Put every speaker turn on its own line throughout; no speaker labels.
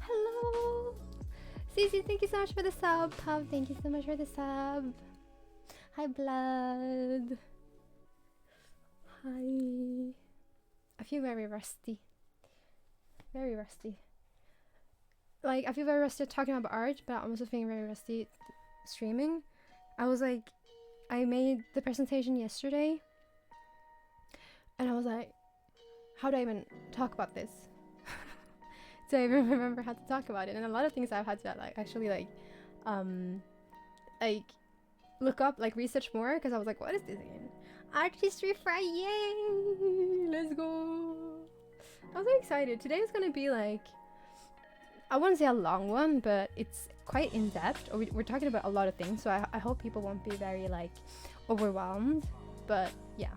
Hello! Cece, thank you so much for the sub. Pub, thank you so much for the sub. Hi, Blood. Hi. I feel very rusty. Very rusty. Like, I feel very rusty talking about art, but I'm also feeling very rusty streaming. I was like, I made the presentation yesterday, and I was like, how do I even talk about this? So I remember how to talk about it, and a lot of things I've had to like actually like look up, like research more, because I was like, what is this again? Art History Friday, yay! Let's go! I'm so excited. Today is gonna be like, I wouldn't say a long one, but it's quite in depth. We're talking about a lot of things, so I hope people won't be very like overwhelmed. But yeah,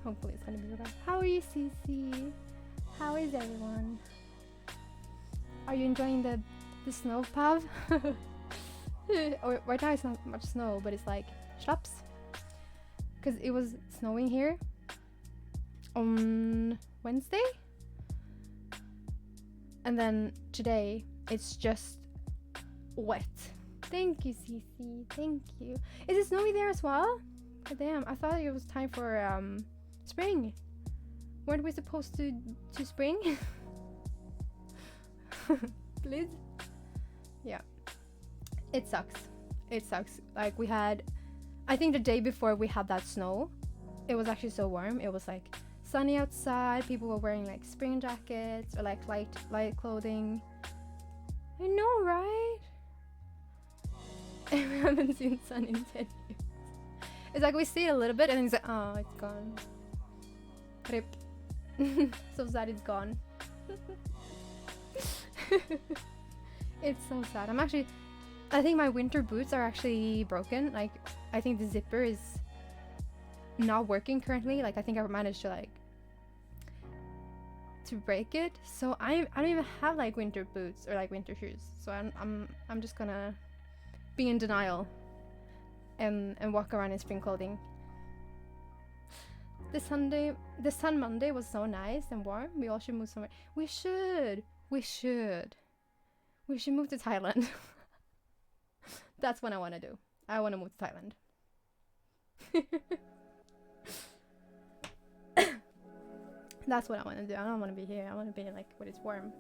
hopefully it's gonna be okay. How are you, Cece? How is everyone? Are you enjoying the snow, Pav? Or right now it's not much snow, but it's like schlaps. Because it was snowing here on Wednesday. And then today it's just wet. Thank you, Cece. Thank you. Is it snowy there as well? God damn, I thought it was time for spring. Weren't we supposed to spring? Please? Yeah. It sucks. It sucks. Like we had, I think the day before we had that snow, it was actually so warm. It was like sunny outside. People were wearing like spring jackets or like light clothing. I know, right? And we haven't seen sun in 10 years. It's like we see it a little bit and then it's like, oh, it's gone. Rip. So sad it's gone. It's so sad. I think my winter boots are actually broken. Like, I think the zipper is not working currently. Like, I think I managed to like to break it. So I don't even have like winter boots or like winter shoes. So I'm just gonna be in denial and walk around in spring clothing. The Sun Monday was so nice and warm. We all should move somewhere. We should move to Thailand. That's what I want to do. I want to move to Thailand. That's what I want to do. I don't want to be here. I want to be like where it's warm.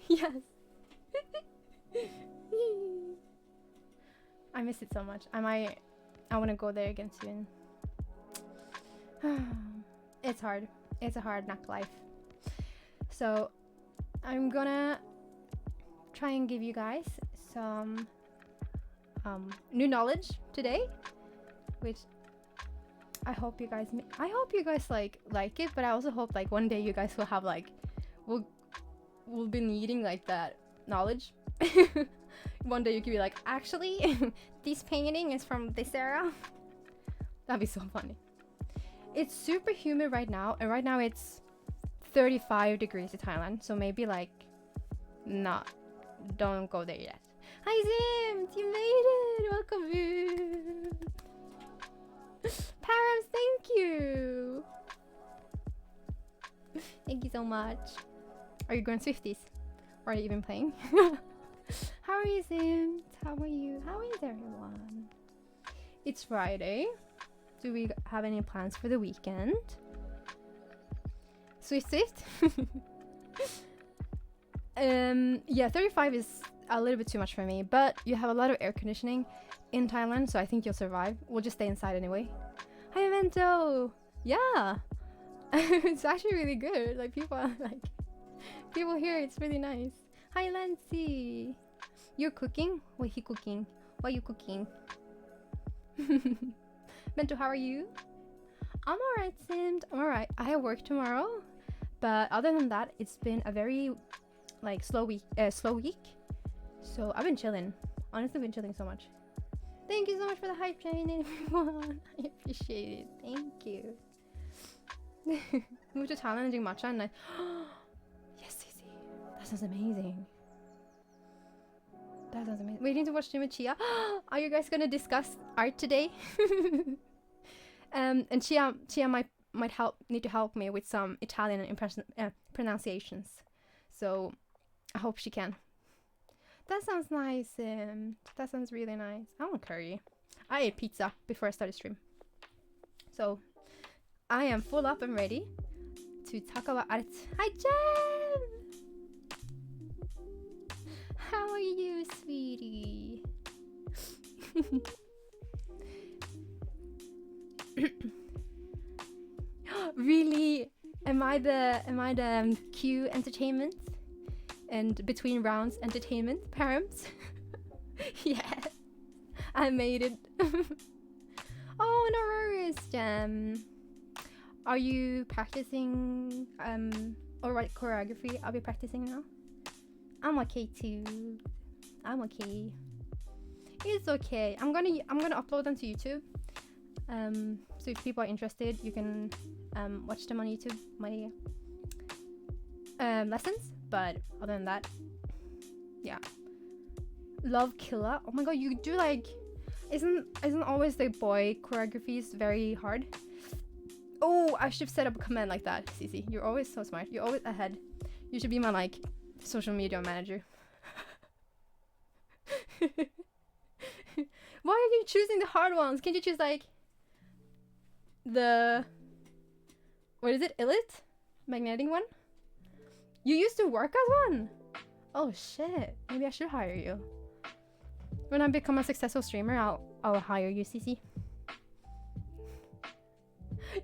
Yes. I miss it so much. I want to go there again soon. It's hard. It's a hard knock life. So I'm gonna try and give you guys some new knowledge today, which I hope you guys like it, but I also hope like one day you guys will have like will be needing like that knowledge. One day you could be like, actually this painting is from this era. That'd be so funny. It's super humid right now, and right now it's 35 degrees in Thailand, so maybe like don't go there yet. Hi Zim, you made it. Welcome in. Params, thank you. Thank you so much. Are you going Swifties? Or are you even playing? How are you, Zim? How are you? How is everyone? It's Friday. Do we have any plans for the weekend? Swift? Yeah, 35 is a little bit too much for me, but you have a lot of air conditioning in Thailand, so I think you'll survive. We'll just stay inside anyway. Hi, Evento! Yeah! It's actually really good. Like, people here, it's really nice. Hi, Lancy! You're cooking? Wait, he cooking. Why are you cooking? Mento, how are you? I'm alright, Sim. I'm alright. I have work tomorrow, but other than that, it's been a very slow week. So I've been chilling. Honestly, been chilling so much. Thank you so much for the hype train, everyone. I appreciate it. Thank you. Move to Thailand and drink matcha and I. Yes, Cici. That sounds amazing. That sounds amazing. Waiting to watch Jim and Chia. Are you guys gonna discuss art today? And Chia might need to help me with some Italian pronunciations. So I hope she can. That sounds nice. That sounds really nice. I want curry. I ate pizza before I started stream. So I am full up and ready to talk about art. Hi, Jem! How are you, sweetie? Really? Am I the Q entertainment and between rounds entertainment params? Yeah, I made it. Oh, no worries, Jem. Are you practicing or right choreography? I'll be practicing now. I'm okay too. I'm okay. It's okay. I'm gonna upload them to YouTube. So if people are interested, you can watch them on YouTube, my lessons. But other than that, yeah. Love Killa. Oh my god, you do isn't always the boy choreographies very hard? Oh, I should have set up a comment like that, Cici. You're always so smart. You're always ahead. You should be my social media manager. Why are you choosing the hard ones? Can't you choose the what is it? Illit? Magnetic one? You used to work as one? Oh shit. Maybe I should hire you. When I become a successful streamer, I'll hire you, Cici.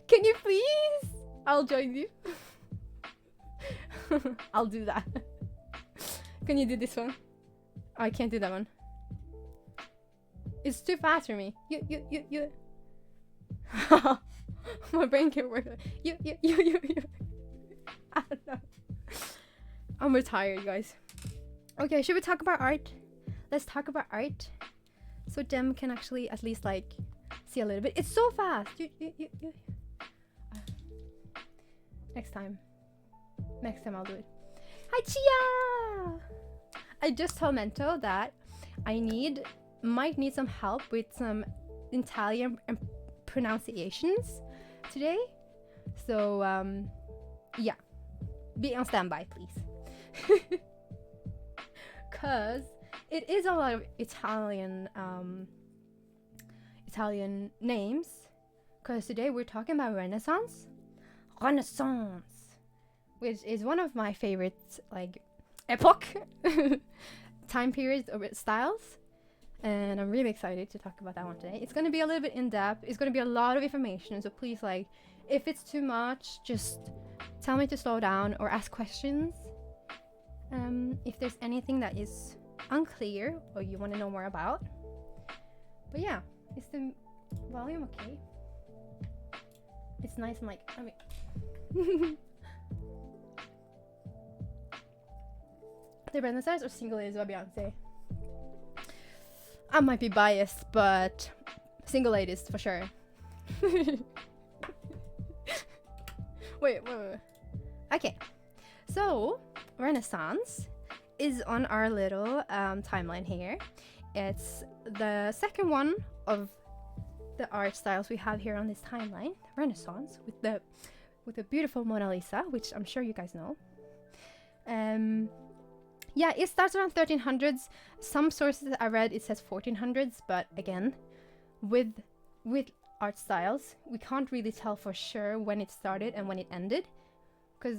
Can you please? I'll join you. I'll do that. Can you do this one? Oh, I can't do that one. It's too fast for me. You. My brain can't work. You. I don't know. I'm retired, guys. Okay, should we talk about art? Let's talk about art. So Dem can actually at least see a little bit. It's so fast. You. Next time I'll do it. Hi, Chia! I just told Mento that I might need some help with some Italian pronunciations today. So, yeah. Be on standby, please. Cause it is a lot of Italian names. Cause today we're talking about Renaissance, which is one of my favorite epoch time periods or styles, and I'm really excited to talk about that one today. It's going to be a little bit in depth. It's going to be a lot of information, so please if it's too much, just tell me to slow down or ask questions. If there's anything that is unclear or you want to know more about. But yeah, is the volume okay? It's nice and the Renaissance or single ladies by Beyonce? I might be biased, but single ladies for sure. wait. Okay, so Renaissance is on our little timeline here. It's the second one of the art styles we have here on this timeline, Renaissance, with the beautiful Mona Lisa, which I'm sure you guys know. Yeah, it starts around 1300s. Some sources I read it says 1400s, but again, with art styles, we can't really tell for sure when it started and when it ended, because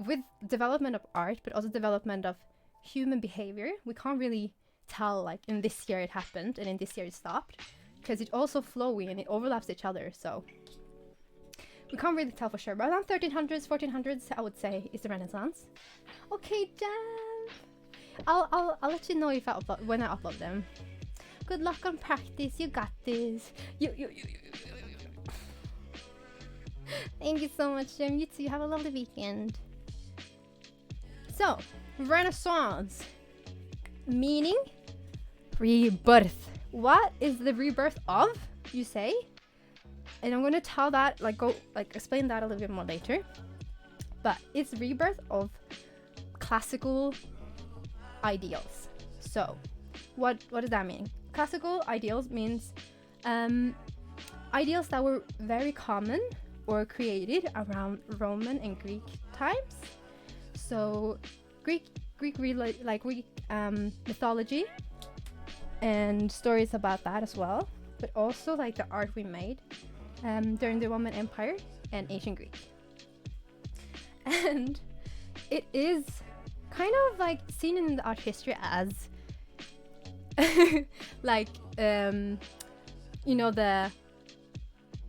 with development of art, but also development of human behavior, we can't really tell like in this year it happened and in this year it stopped, because it's also flowy and it overlaps each other, so we can't really tell for sure. But around 1300s, 1400s, I would say, is the Renaissance. Okay, damn. I'll let you know if when I upload them. Good luck on practice. You got this. You. Thank you so much, Jim. You too. Have a lovely weekend. So, Renaissance, meaning rebirth. What is the rebirth of, you say? And I'm gonna tell that, explain that a little bit more later. But it's rebirth of classical ideals. So, what does that mean? Classical ideals means ideals that were very common or created around Roman and Greek times. So, Greek mythology and stories about that as well, but also like the art we made during the Roman Empire and ancient Greek. And it is kind of like seen in the art history as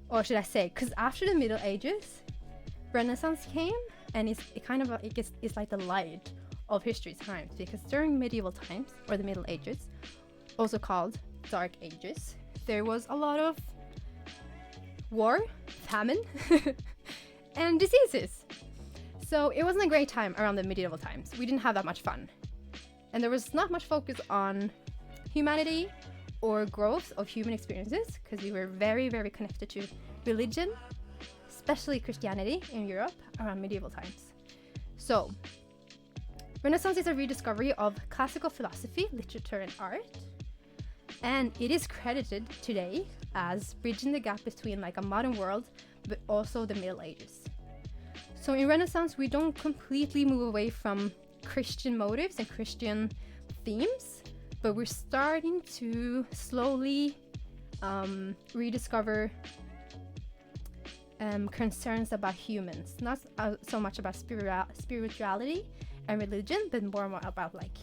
or should I say, because after the Middle Ages, Renaissance came, and it's like the light of history times, because during medieval times, or the Middle Ages, also called Dark Ages, there was a lot of war, famine, and diseases. So it wasn't a great time around the medieval times. We didn't have that much fun. And there was not much focus on humanity or growth of human experiences, because we were very, very connected to religion, especially Christianity in Europe around medieval times. So, Renaissance is a rediscovery of classical philosophy, literature, and art. And it is credited today as bridging the gap between like a modern world, but also the Middle Ages. So in Renaissance, we don't completely move away from Christian motives and Christian themes, but we're starting to slowly rediscover concerns about humans, not so much about spirituality and religion, but more about like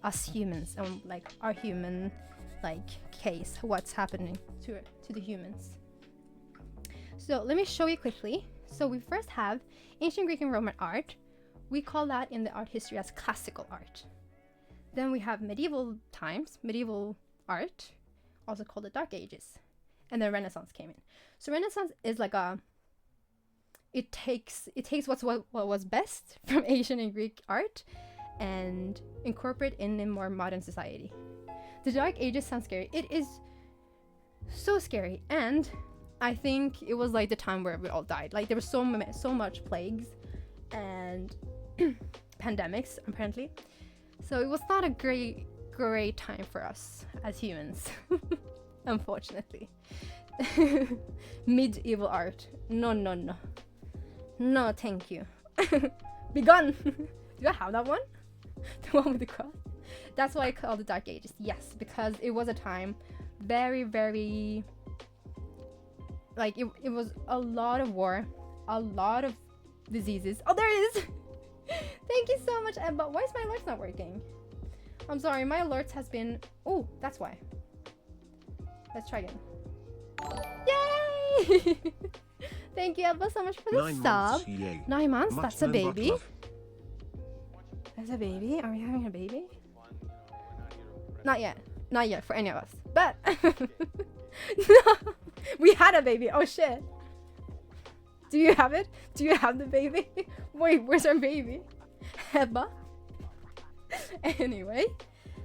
us humans and like our human like case, what's happening to the humans. So let me show you quickly. So we first have ancient Greek and Roman art. We call that in the art history as classical art. Then we have medieval times, medieval art, also called the Dark Ages. And then Renaissance came in. So Renaissance is like it takes what was best from ancient and Greek art and incorporate in more modern society. The Dark Ages sounds scary. It is so scary, and I think it was like the time where we all died. Like there was so much plagues and pandemics apparently. So it was not a great time for us as humans, unfortunately. Medieval art. No, thank you. Be gone. Do I have that one? The one with the cross? That's why I call the Dark Ages. Yes, because it was a time very, very like it was a lot of war, a lot of diseases. Oh, there it is. Thank you so much, Emma. Why is my alerts not working? I'm sorry, my alerts has been... Oh, that's why. Let's try again. Yay! Thank you, Emma, so much for the sub. 9 months? That's a baby. That's a baby? Are we having a baby? Not yet. Not yet for any of us. But... No! We had a baby. Oh, shit. Do you have it? Do you have the baby? Wait, where's our baby? Heba. Anyway,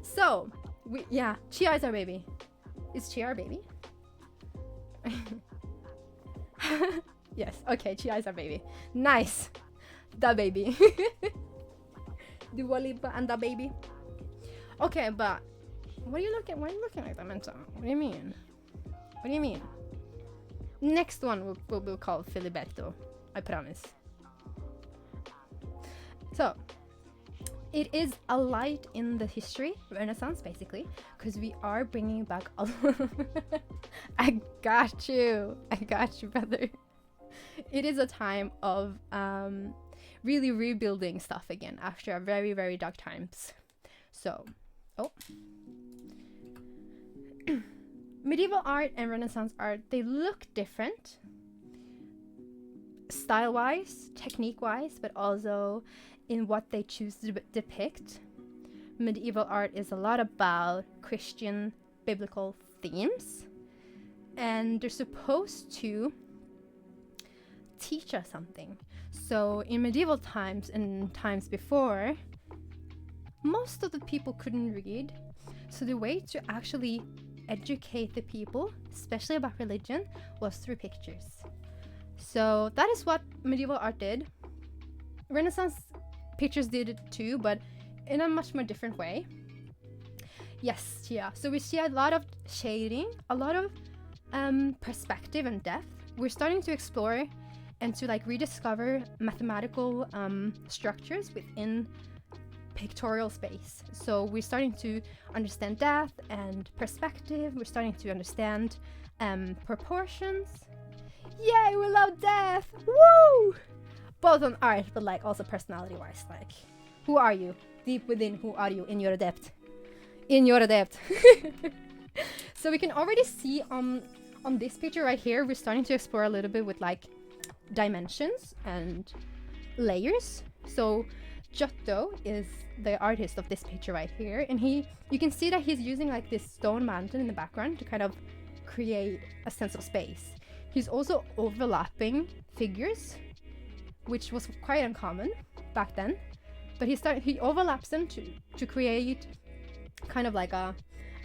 so Chia is our baby. Is Chia our baby? Yes. Okay, Chia is our baby. Nice. The baby. Dua Lipa and Da Baby. Okay, but what are you looking? Why are you looking like that, Menta? What do you mean? What do you mean? Next one we'll call Filiberto. I promise. So, it is a light in the history, Renaissance, basically, because we are bringing back all. I got you, brother. It is a time of really rebuilding stuff again after a very, very dark times. So, medieval art and Renaissance art, they look different, style-wise, technique-wise, but also in what they choose to depict. Medieval art is a lot about Christian biblical themes, and they're supposed to teach us something. So in medieval times and times before, most of the people couldn't read, so the way to actually educate the people, especially about religion, was through pictures. So that is what medieval art did. Renaissance pictures did it too, but in a much more different way. Yes, yeah. So we see a lot of shading, a lot of perspective and depth. We're starting to explore and to like rediscover mathematical structures within pictorial space. So we're starting to understand depth and perspective. We're starting to understand proportions. Yay, we love depth! Woo! Both on art, but like also personality-wise. Like, who are you? Deep within, who are you in your depth? In your depth. So we can already see on this picture right here, we're starting to explore a little bit with like dimensions and layers. So Giotto is the artist of this picture right here, and you can see that he's using like this stone mountain in the background to kind of create a sense of space. He's also overlapping figures, which was quite uncommon back then, but he overlaps them to create kind of like a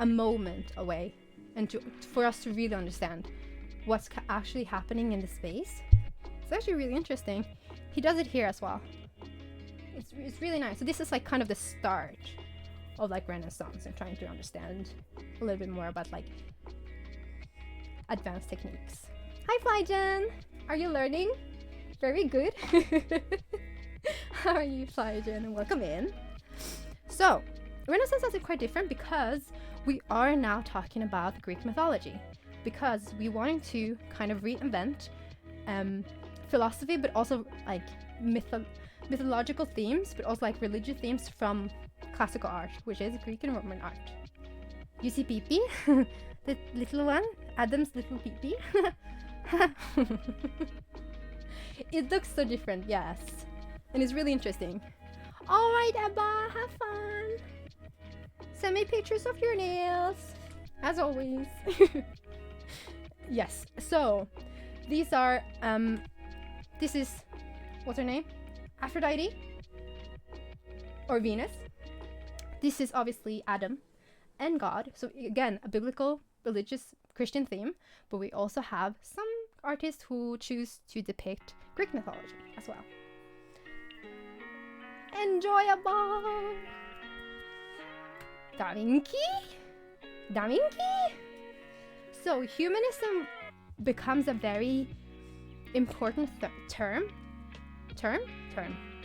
moment away, and for us to really understand what's actually happening in the space. It's actually really interesting. He does it here as well. It's really nice. So this is like kind of the start of like Renaissance and trying to understand a little bit more about like advanced techniques. Hi Flygen! Are you learning? Very good. How are you, Flygen? Welcome in. So Renaissance is quite different because we are now talking about Greek mythology, because we wanted to kind of reinvent philosophy, but also like mythological themes, but also like religious themes from classical art, which is Greek and Roman art. You see Pee-Pee? The little one? Adam's little Pee-Pee? It looks so different, yes. And it's really interesting. Alright, Abba, have fun! Send me pictures of your nails, as always. Yes, so these are, this is, what's her name? Aphrodite? Or Venus. This is obviously Adam and God. So again, a biblical, religious, Christian theme, but we also have some artists who choose to depict Greek mythology as well. Enjoyable! Da Vinci? Da Vinci? So humanism becomes a very important term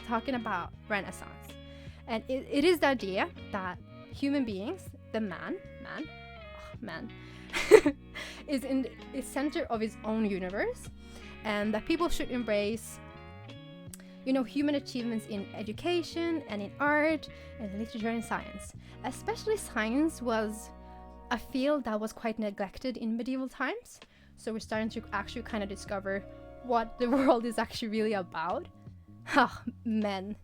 talking about Renaissance. And it is the idea that human beings, the man is center of his own universe, and that people should embrace, you know, human achievements in education and in art and literature and science. Especially science was a field that was quite neglected in medieval times. So we're starting to actually kind of discover what the world is actually really about. Ah, men.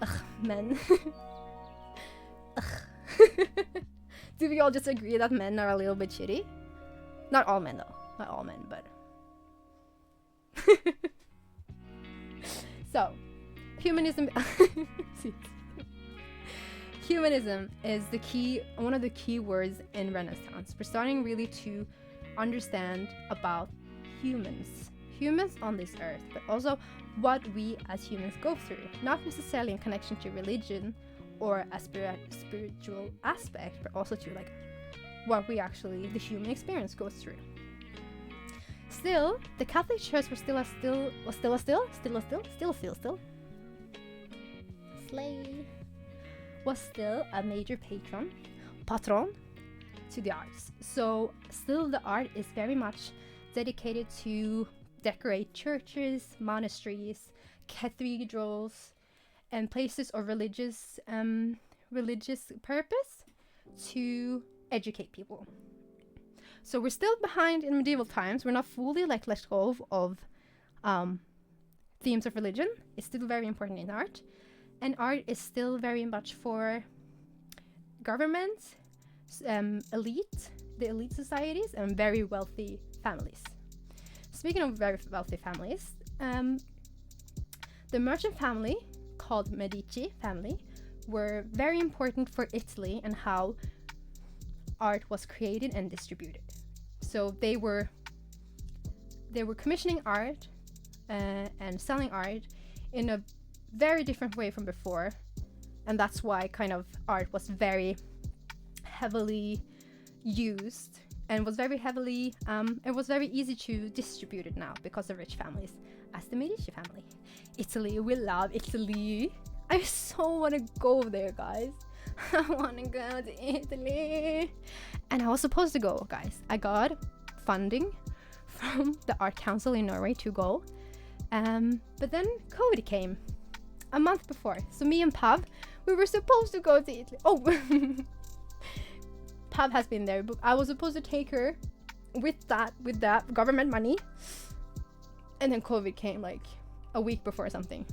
Ugh, men. Ugh. Do we all just agree that men are a little bit shitty? Not all men though. Not all men, but... So, humanism... Humanism is one of the key words in Renaissance. We're starting really to understand about humans on this earth, but also what we as humans go through. Not necessarily in connection to religion or a spiritual aspect, but also to like what we actually, the human experience goes through. Still, the Catholic Church was still a major patron to the arts. So still the art is very much dedicated to decorate churches, monasteries, cathedrals, and places of religious purpose to educate people. So we're still behind in medieval times. We're not fully like let go of themes of religion. It's still very important in art, and art is still very much for government, the elite societies, and very wealthy families. Speaking of very wealthy families, the merchant family called Medici family were very important for Italy and how art was created and distributed. So they were commissioning art and selling art in a very different way from before, and that's why kind of art was very heavily used and was very heavily it was very easy to distribute it now because of rich families, as the Medici family. Italy, we love Italy. I so want to go there, guys. I want to go to Italy. And I was supposed to go, guys. I got funding from the Art Council in Norway to go. But then COVID came a month before. So me and Pav, we were supposed to go to Italy. Oh, Pav has been there, but I was supposed to take her with that government money. And then COVID came like a week before something.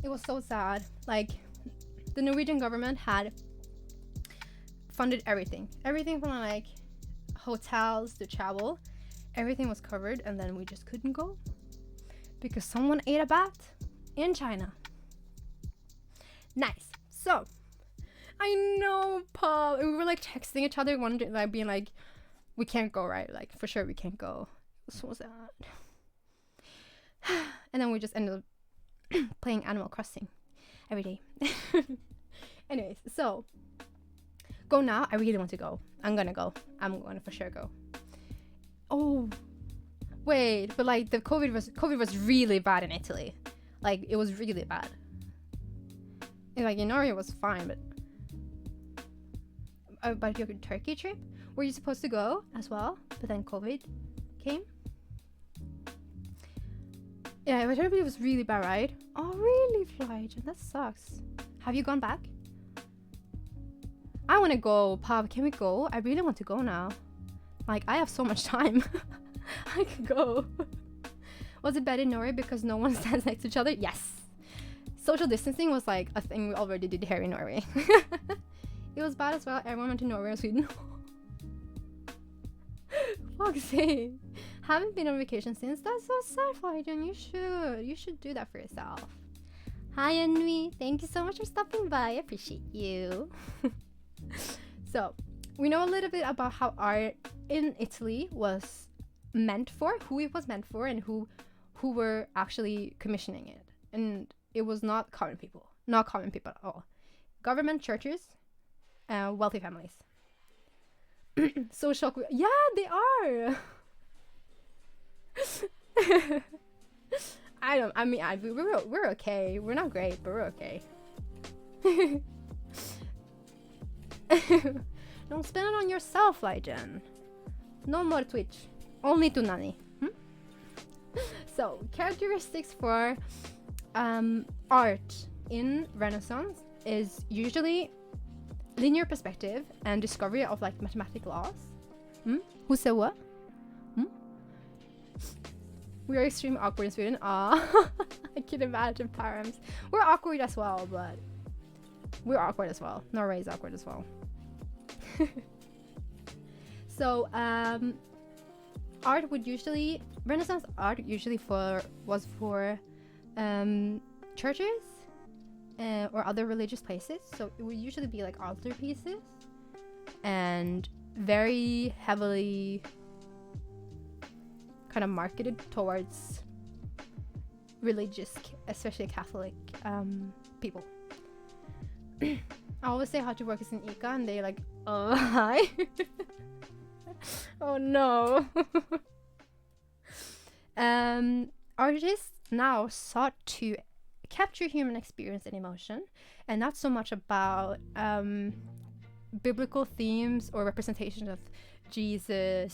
It was so sad. Like, the Norwegian government had funded everything from like hotels to travel. Everything was covered, and then we just couldn't go because someone ate a bat in China. Nice. So I know, Paul, and we were like texting each other, wondering, like being like, we can't go, right? Like, for sure we can't go. It was so sad. And then we just ended up playing Animal Crossing every day. Anyways, so go now. I really want to go. I'm gonna go. I'm gonna for sure go. Oh, wait, but like the COVID was really bad in Italy. Like, it was really bad. And like in Norway it was fine, but about your Turkey trip, were you supposed to go as well? But then COVID came. Yeah, but Turkey was really bad, right? Oh, really, Flygen? That sucks. Have you gone back? I want to go, Pav. Can we go? I really want to go now. Like, I have so much time. I could go. Was it bad in Norway because no one stands next to each other? Yes. Social distancing was like a thing we already did here in Norway. It was bad as well. Everyone went to Norway and Sweden. Fuck's sake. Haven't been on vacation since. That's so sad, Flygen. You should do that for yourself. Hi, Anui. Thank you so much for stopping by. I appreciate you. So, we know a little bit about how art in Italy was meant for, who it was meant for, and who were actually commissioning it. And it was not common people at all. Government, churches, wealthy families. So shocked. Yeah, they are. We're okay. We're not great, but we're okay. Don't spend it on yourself, Flygen. No more Twitch. Only to Nani. So, characteristics for art in Renaissance is usually linear perspective and discovery of like mathematical laws. Who said what? We are extremely awkward in Sweden. I can imagine parents. We're awkward as well, but we're awkward as well. Norway is awkward as well. So Renaissance art usually was for churches or other religious places. So it would usually be like altar pieces and very heavily kind of marketed towards religious, especially Catholic people. I always say how to work is in Ika, and they're like, oh, hi. Oh no. Artists now sought to capture human experience and emotion, and not so much about biblical themes or representations of Jesus.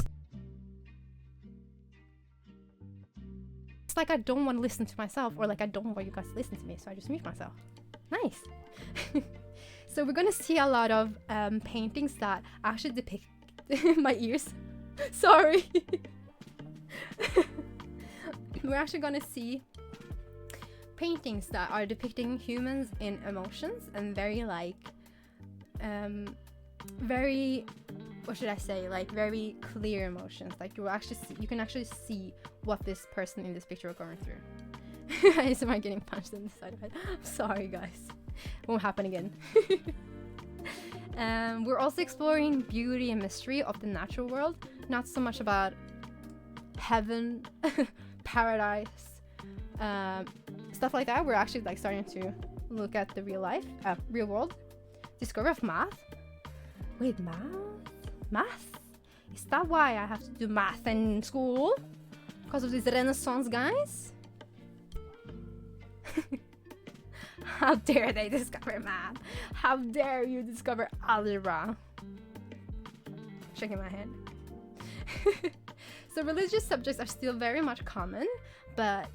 It's like I don't want to listen to myself, or like I don't want you guys to listen to me, so I just mute myself. Nice. So we're gonna see a lot of paintings that actually depict my ears. Sorry. We're actually gonna see paintings that are depicting humans in emotions, and very like very, what should I say, like very clear emotions. Like you can actually see what this person in this picture are going through. Am I getting punched in the side of it? I'm sorry guys, won't happen again. We're also exploring beauty and mystery of the natural world, not so much about heaven, paradise, stuff like that. We're actually like starting to look at the real world. Discovery of math. Wait, math? Is that why I have to do math in school? Because of these Renaissance guys? How dare they discover math? How dare you discover algebra? Shaking my head. So religious subjects are still very much common, but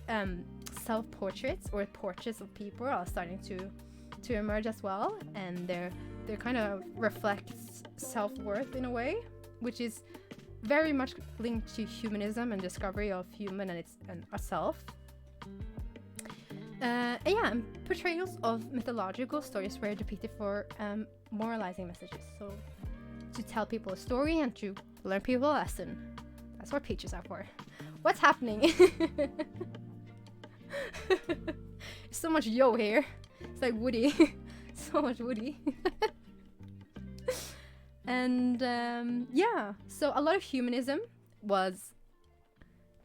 self-portraits or portraits of people are starting to emerge as well, and they're kind of reflects self-worth in a way, which is very much linked to humanism and discovery of human and a self. And portrayals of mythological stories were depicted for moralizing messages, so to tell people a story and to learn people a lesson. That's what pictures are for. What's happening? So much yo here. It's like Woody. So much Woody. And so a lot of humanism was,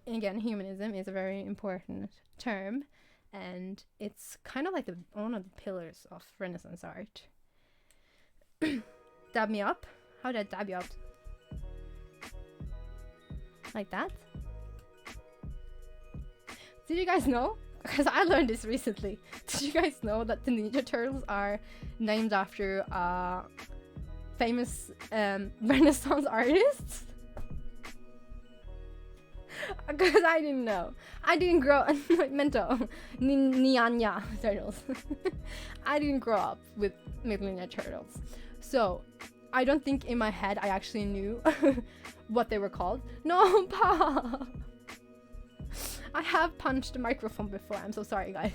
again, humanism is a very important term, and it's kind of like one of the pillars of Renaissance art. Dab me up. How did I dab you up? Like that? Did you guys know? Because I learned this recently. Did you guys know that the Ninja Turtles are named after famous Renaissance artists? Because I didn't know. I didn't grow up Mento Nyanya Turtles. I didn't grow up with Ninja Turtles, so I don't think in my head I actually knew what they were called. No, Pa! I have punched the microphone before. I'm so sorry, guys.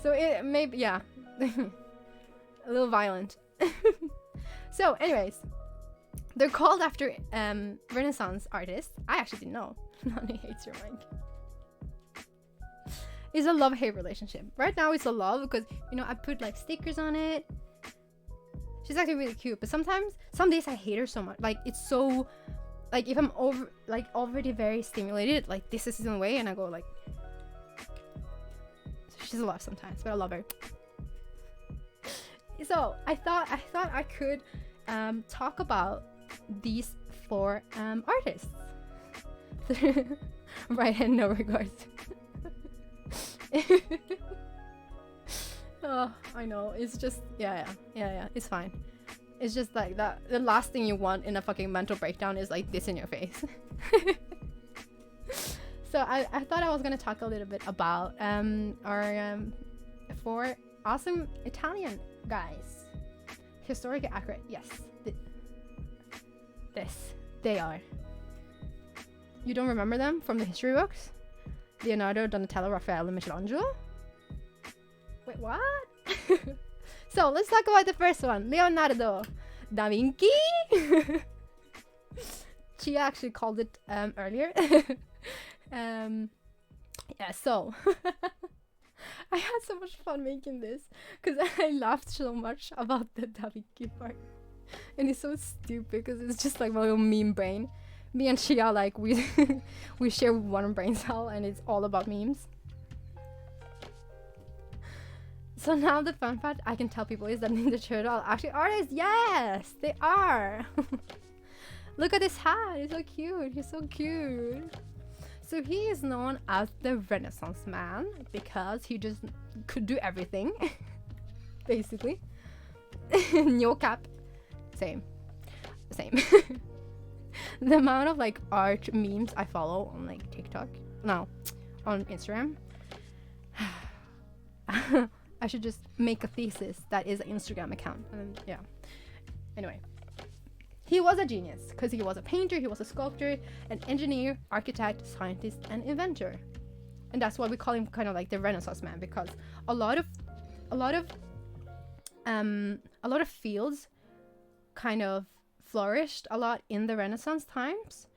So it maybe, yeah. A little violent. So anyways, they're called after Renaissance artists. I actually didn't know. Nani hates your mic. It's a love-hate relationship. Right now it's a love because, you know, I put like stickers on it. She's actually really cute, but sometimes, some days I hate her so much. Like, it's so, like, if I'm already very stimulated, like this is the way, and I go like, so she's a lot sometimes, but I love her. So I thought I could talk about these 4 artists. Right hand, no regards. Oh, I know. It's just yeah. It's fine. It's just like that. The last thing you want in a fucking mental breakdown is like this in your face. So I thought I was gonna talk a little bit about our 4 awesome Italian guys. Historically accurate, yes. They are. You don't remember them from the history books? Leonardo, Donatello, Raphael, and Michelangelo? Wait, what? So let's talk about the first one, Leonardo da Vinci. She actually called it earlier. Yeah, so I had so much fun making this because I laughed so much about the Da Vinci part, and it's so stupid because it's just like my little meme brain. Me and Shia, like, we we share one brain cell, and it's all about memes. So now the fun fact I can tell people is that Ninja Turtle are actually artists. Yes, they are. Look at this hat. It's so cute. He's so cute. So he is known as the Renaissance Man because he just could do everything. Basically. No cap. Same. The amount of like art memes I follow on like TikTok. No. On Instagram. I should just make a thesis that is an Instagram account. And yeah. Anyway. He was a genius because he was a painter, he was a sculptor, an engineer, architect, scientist, and inventor. And that's why we call him kind of like the Renaissance Man, because a lot of fields kind of flourished a lot in the Renaissance times.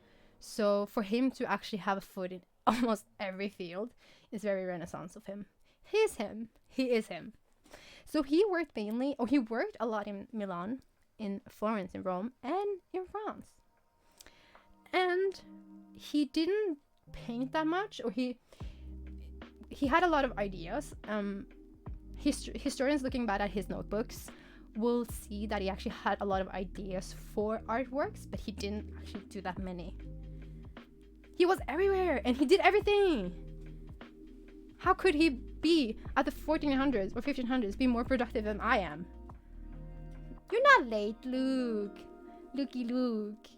So for him to actually have a foot in almost every field is very Renaissance of him. He is him. So he worked a lot in Milan, in Florence, in Rome, and in France. And he didn't paint that much, or he had a lot of ideas. Historians looking back at his notebooks will see that he actually had a lot of ideas for artworks, but he didn't actually do that many. He was everywhere, and he did everything. How could he be at the 1400s or 1500s be more productive than I am? You're not late, Luke. Lukey Luke.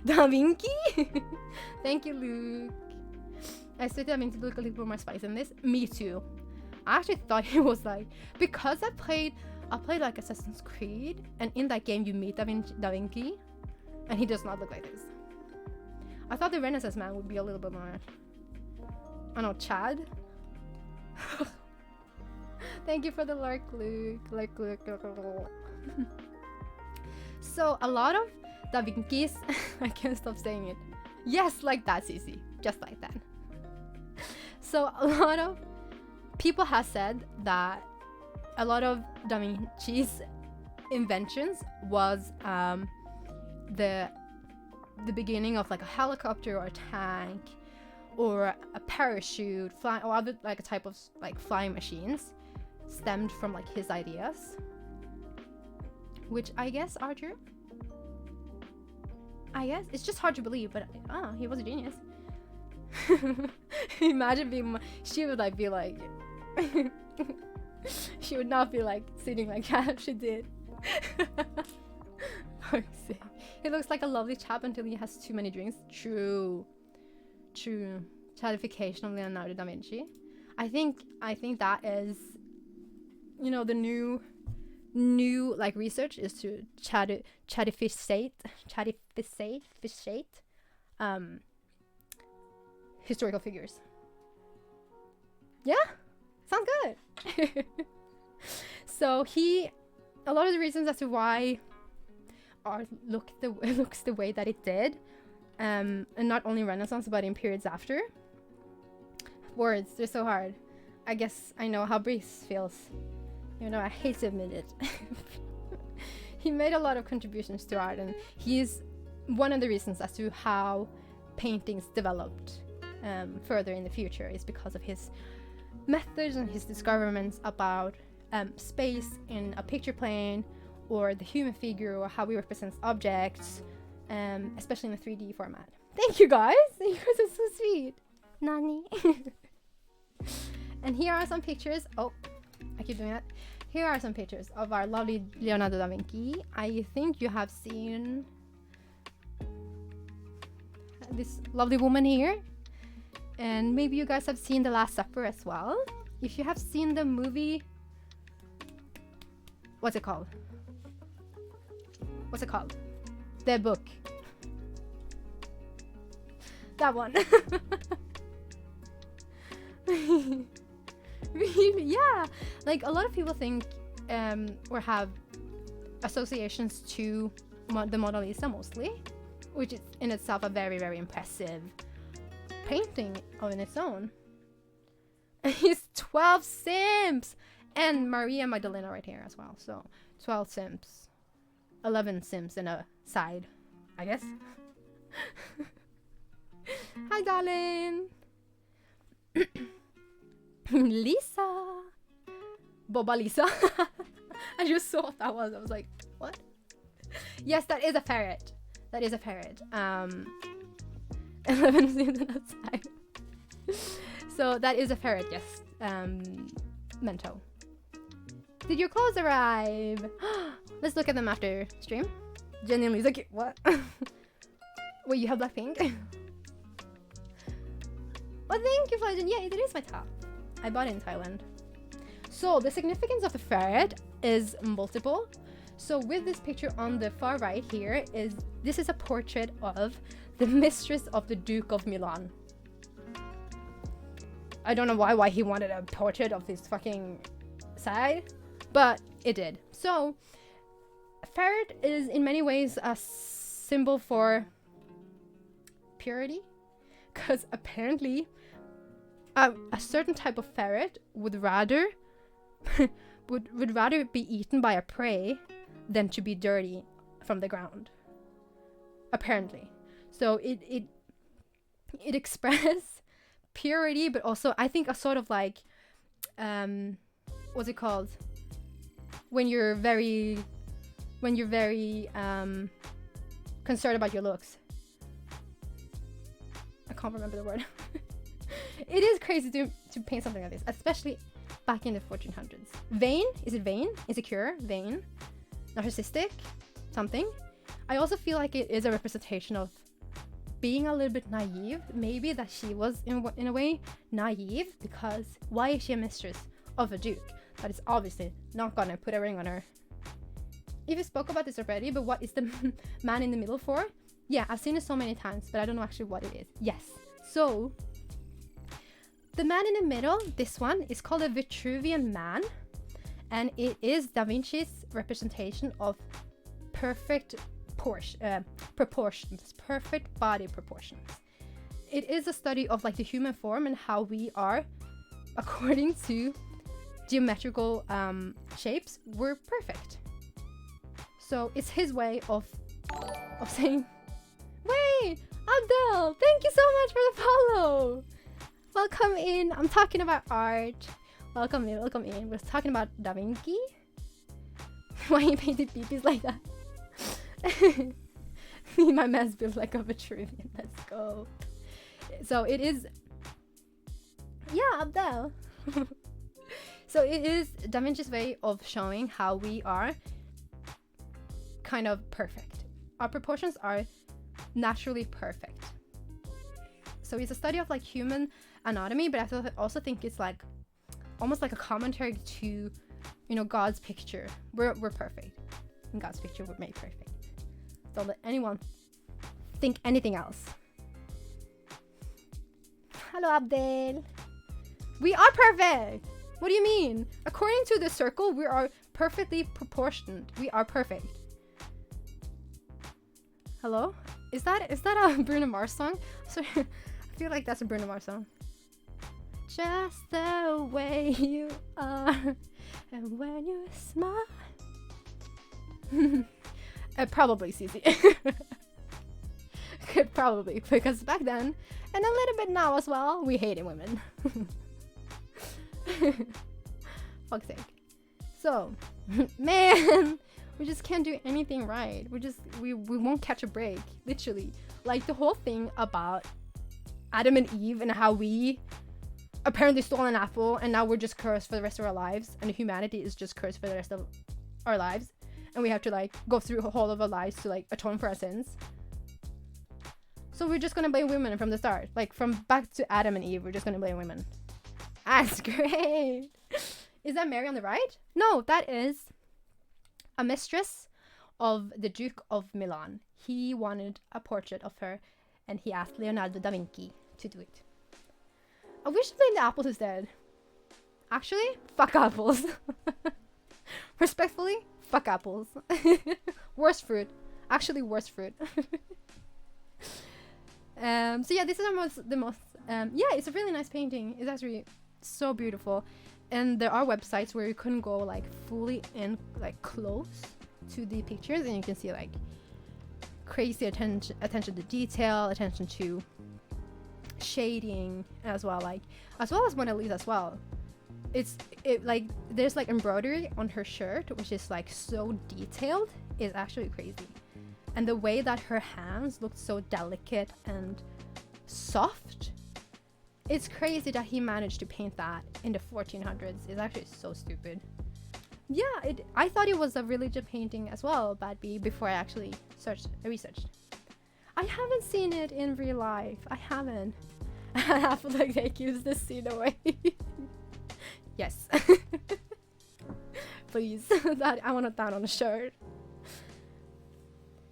Da Vinci? Thank you, Luke. I expected Da Vinci to look a little bit more spicy than this. Me too. I actually thought he was like, because I played like Assassin's Creed, and in that game you meet Da Vinci, and he does not look like this. I thought the Renaissance Man would be a little bit more, I don't know, Chad? Thank you for the lurk, Luke. So a lot of Da Vinci's, I can't stop saying it. Yes, like that, Cece. Just like that. So a lot of people have said that a lot of Da Vinci's inventions was the beginning of like a helicopter or a tank or a parachute, or other like a type of like flying machines, stemmed from like his ideas, which I guess are true. I guess it's just hard to believe, but he was a genius. Imagine being, she would like be like, she would not be like sitting like that. She did. He looks like a lovely chap until he has too many drinks. True. Chadification of Leonardo da Vinci. I think that is, you know, the new like research is to chadificate historical figures. Yeah, sounds good. So a lot of the reasons as to why art looks the way that it did, and not only Renaissance but in periods after. Words, they're so hard. I guess I know how Breeze feels. You know, I hate to admit it. He made a lot of contributions to art, and he's one of the reasons as to how paintings developed further in the future is because of his methods and his discoveries about space in a picture plane, or the human figure, or how we represent objects, especially in the 3D format. Thank you guys! You guys are so sweet! Nani? And here are some pictures. Oh, I keep doing that. Here are some pictures of our lovely Leonardo da Vinci. I think you have seen this lovely woman here. And maybe you guys have seen The Last Supper as well. If you have seen the movie... What's it called? The book. That one. Really? Yeah. Like, a lot of people think or have associations to the Mona Lisa mostly, which is in itself a very, very impressive painting on its own. And he's 12 Sims! And Maria Magdalena right here as well. So 12 Sims. 11 Sims in a side, I guess. Hi, darling. Lisa. Boba Lisa. I just saw what that was. I was like, what? Yes, that is a ferret. That is a ferret. 11 seasons outside. So that is a ferret, yes. Mento. Did your clothes arrive? Let's look at them after stream. Genuinely, like, what? Wait, you have Blackpink? Well, thank you, Flajan. Yeah, it is my top. I bought it in Thailand. So the significance of the ferret is multiple. So with this picture on the far right here this is a portrait of the mistress of the Duke of Milan. I don't know why he wanted a portrait of this fucking side, but it did. So ferret is in many ways a symbol for purity, because apparently a certain type of ferret would rather would rather be eaten by a prey than to be dirty from the ground. Apparently. So it expresses purity, but also I think a sort of like what's it called? When you're very concerned about your looks. I can't remember the word. It is crazy to paint something like this, especially back in the 1400s. Vain? Is it vain? Insecure? Vain? Narcissistic? Something? I also feel like it is a representation of being a little bit naive. Maybe that she was in a way naive, because why is she a mistress of a duke that is obviously not gonna put a ring on her? If you spoke about this already, but what is the man in the middle for? Yeah, I've seen it so many times, but I don't know actually what it is. Yes. So the man in the middle, this one, is called a Vitruvian man, and it is Da Vinci's representation of perfect proportions, perfect body proportions. It is a study of like the human form and how we are, according to geometrical shapes, we're perfect. So it's his way of saying, wait, Abdel, thank you so much for the follow. Welcome in. I'm talking about art. Welcome in, welcome in. We're talking about Da Vinci. Why he painted peepees like that? Me, my mess built like a Vitruvian. Let's go. So it is, yeah, Abdel. So it is Da Vinci's way of showing how we are kind of perfect. Our proportions are naturally perfect. So it's a study of like human anatomy, but I also think it's like almost like a commentary to, you know, God's picture. We're perfect. In God's picture, we're made perfect. Don't let anyone think anything else. Hello, Abdel. We are perfect. What do you mean? According to the circle, we are perfectly proportioned. We are perfect. Hello? Is that a Bruno Mars song? Sorry, I feel like that's a Bruno Mars song. Just the way you are, and when you smile. Probably CC. Could probably, because back then, and a little bit now as well, we hated women. Fuck's sake. So, man, we just can't do anything right. We won't catch a break, literally. Like the whole thing about Adam and Eve and how we apparently stole an apple and now we're just cursed for the rest of our lives, and humanity is just cursed for the rest of our lives, and we have to like go through a whole of our lives to like atone for our sins. So we're just gonna blame women from the start, like from back to Adam and Eve. We're just gonna blame women. That's great. Is that Mary on the right? No, that is a mistress of the Duke of Milan. He wanted a portrait of her, and he asked Leonardo da Vinci to do it. I wish I blamed the apples instead. Actually, fuck apples. Respectfully, fuck apples. Worst fruit. Actually, worst fruit. So yeah, this is the most yeah, it's a really nice painting. It's actually so beautiful, and there are websites where you couldn't go like fully in, like close to the pictures, and you can see like crazy attention to detail, attention to shading as well as Mona Lisa as well. Like there's like embroidery on her shirt which is like so detailed, is actually crazy. And the way that her hands looked so delicate and soft, it's crazy that he managed to paint that in the 1400s. It's actually so stupid. Yeah, I thought it was a religion painting as well, Bad Bee, before I actually researched. I haven't seen it in real life. I haven't. I feel like they gives this scene away. Yes. Please. That I want that on a shirt.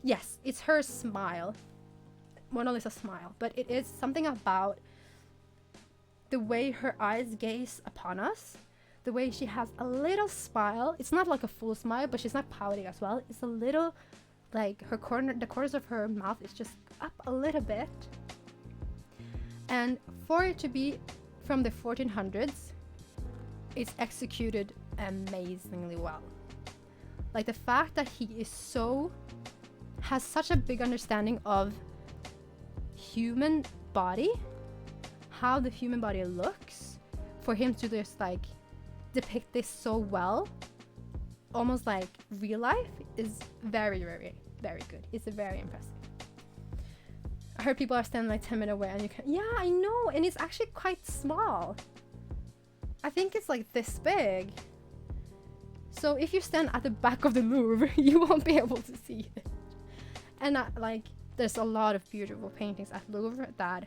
Yes, it's her smile. Mona Lisa's smile. But it is something about the way her eyes gaze upon us. The way she has a little smile. It's not like a full smile, but she's not pouting as well. It's a little, like the corners of her mouth is just up a little bit. And for it to be from the 1400s, it's executed amazingly well. Like the fact that he has such a big understanding of human body, how the human body looks, for him to just like depict this so well, almost like real life, is very, very, very good. It's very impressive. I heard people are standing like 10 minutes away and you can, yeah, I know, and it's actually quite small. I think it's like this big. So if you stand at the back of the Louvre, you won't be able to see it. And like, there's a lot of beautiful paintings at Louvre that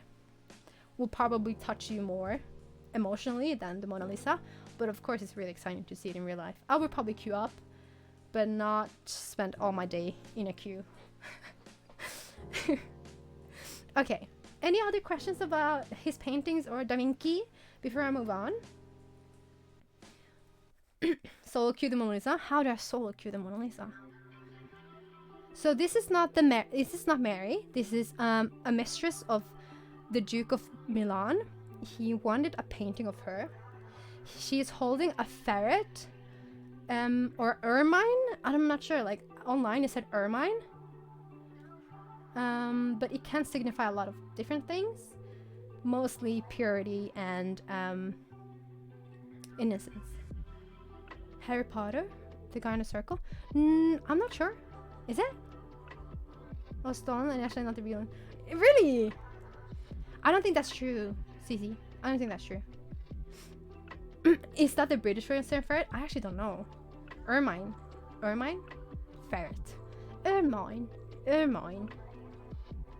will probably touch you more emotionally than the Mona Lisa. But of course, it's really exciting to see it in real life. I would probably queue up, but not spend all my day in a queue. Okay, any other questions about his paintings or Da Vinci before I move on? Solo queue the Mona Lisa. How do I solo queue the Mona Lisa? So this is not this is not Mary. This is a mistress of the Duke of Milan. He wanted a painting of her. She is holding a ferret, or ermine. I'm not sure. Like online, it said ermine. But it can signify a lot of different things, mostly purity and innocence. Harry Potter, the guy in a circle. I'm not sure. Is it? Oh, stolen and actually not the real one. Really? I don't think that's true, Cici. I don't think that's true. Is that the British version for it? I actually don't know. Ermine. Ermine? Ferret. Ermine. Ermine.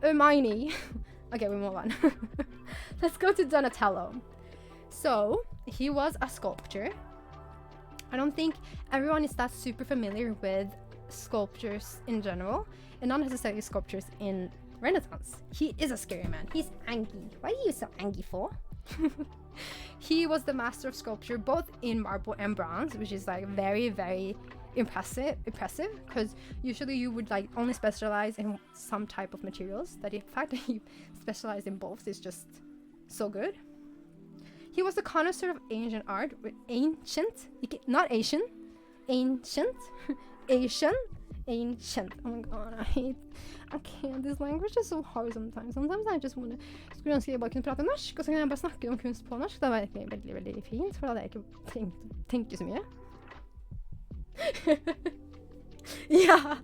Hermione. Okay, we move on. Let's go to Donatello. So, he was a sculptor. I don't think everyone is that super familiar with sculptures in general, and not necessarily sculptures in Renaissance. He is a scary man. He's angry. Why are you so angry for? He was the master of sculpture both in marble and bronze, which is like very, very impressive, because usually you would like only specialize in some type of materials. That the fact that he specialized in both is just so good. He was a connoisseur of ancient art, not Asian, ancient, ancient. Oh my god, I can't. This language is so hard sometimes. Sometimes I just wanna, skulle ønske jeg bare kunne prate norsk, og så kan jeg bare snakke om kunst på norsk. Det var egentlig veldig, veldig fint, for da hadde jeg ikke tenkt så mye. Yeah.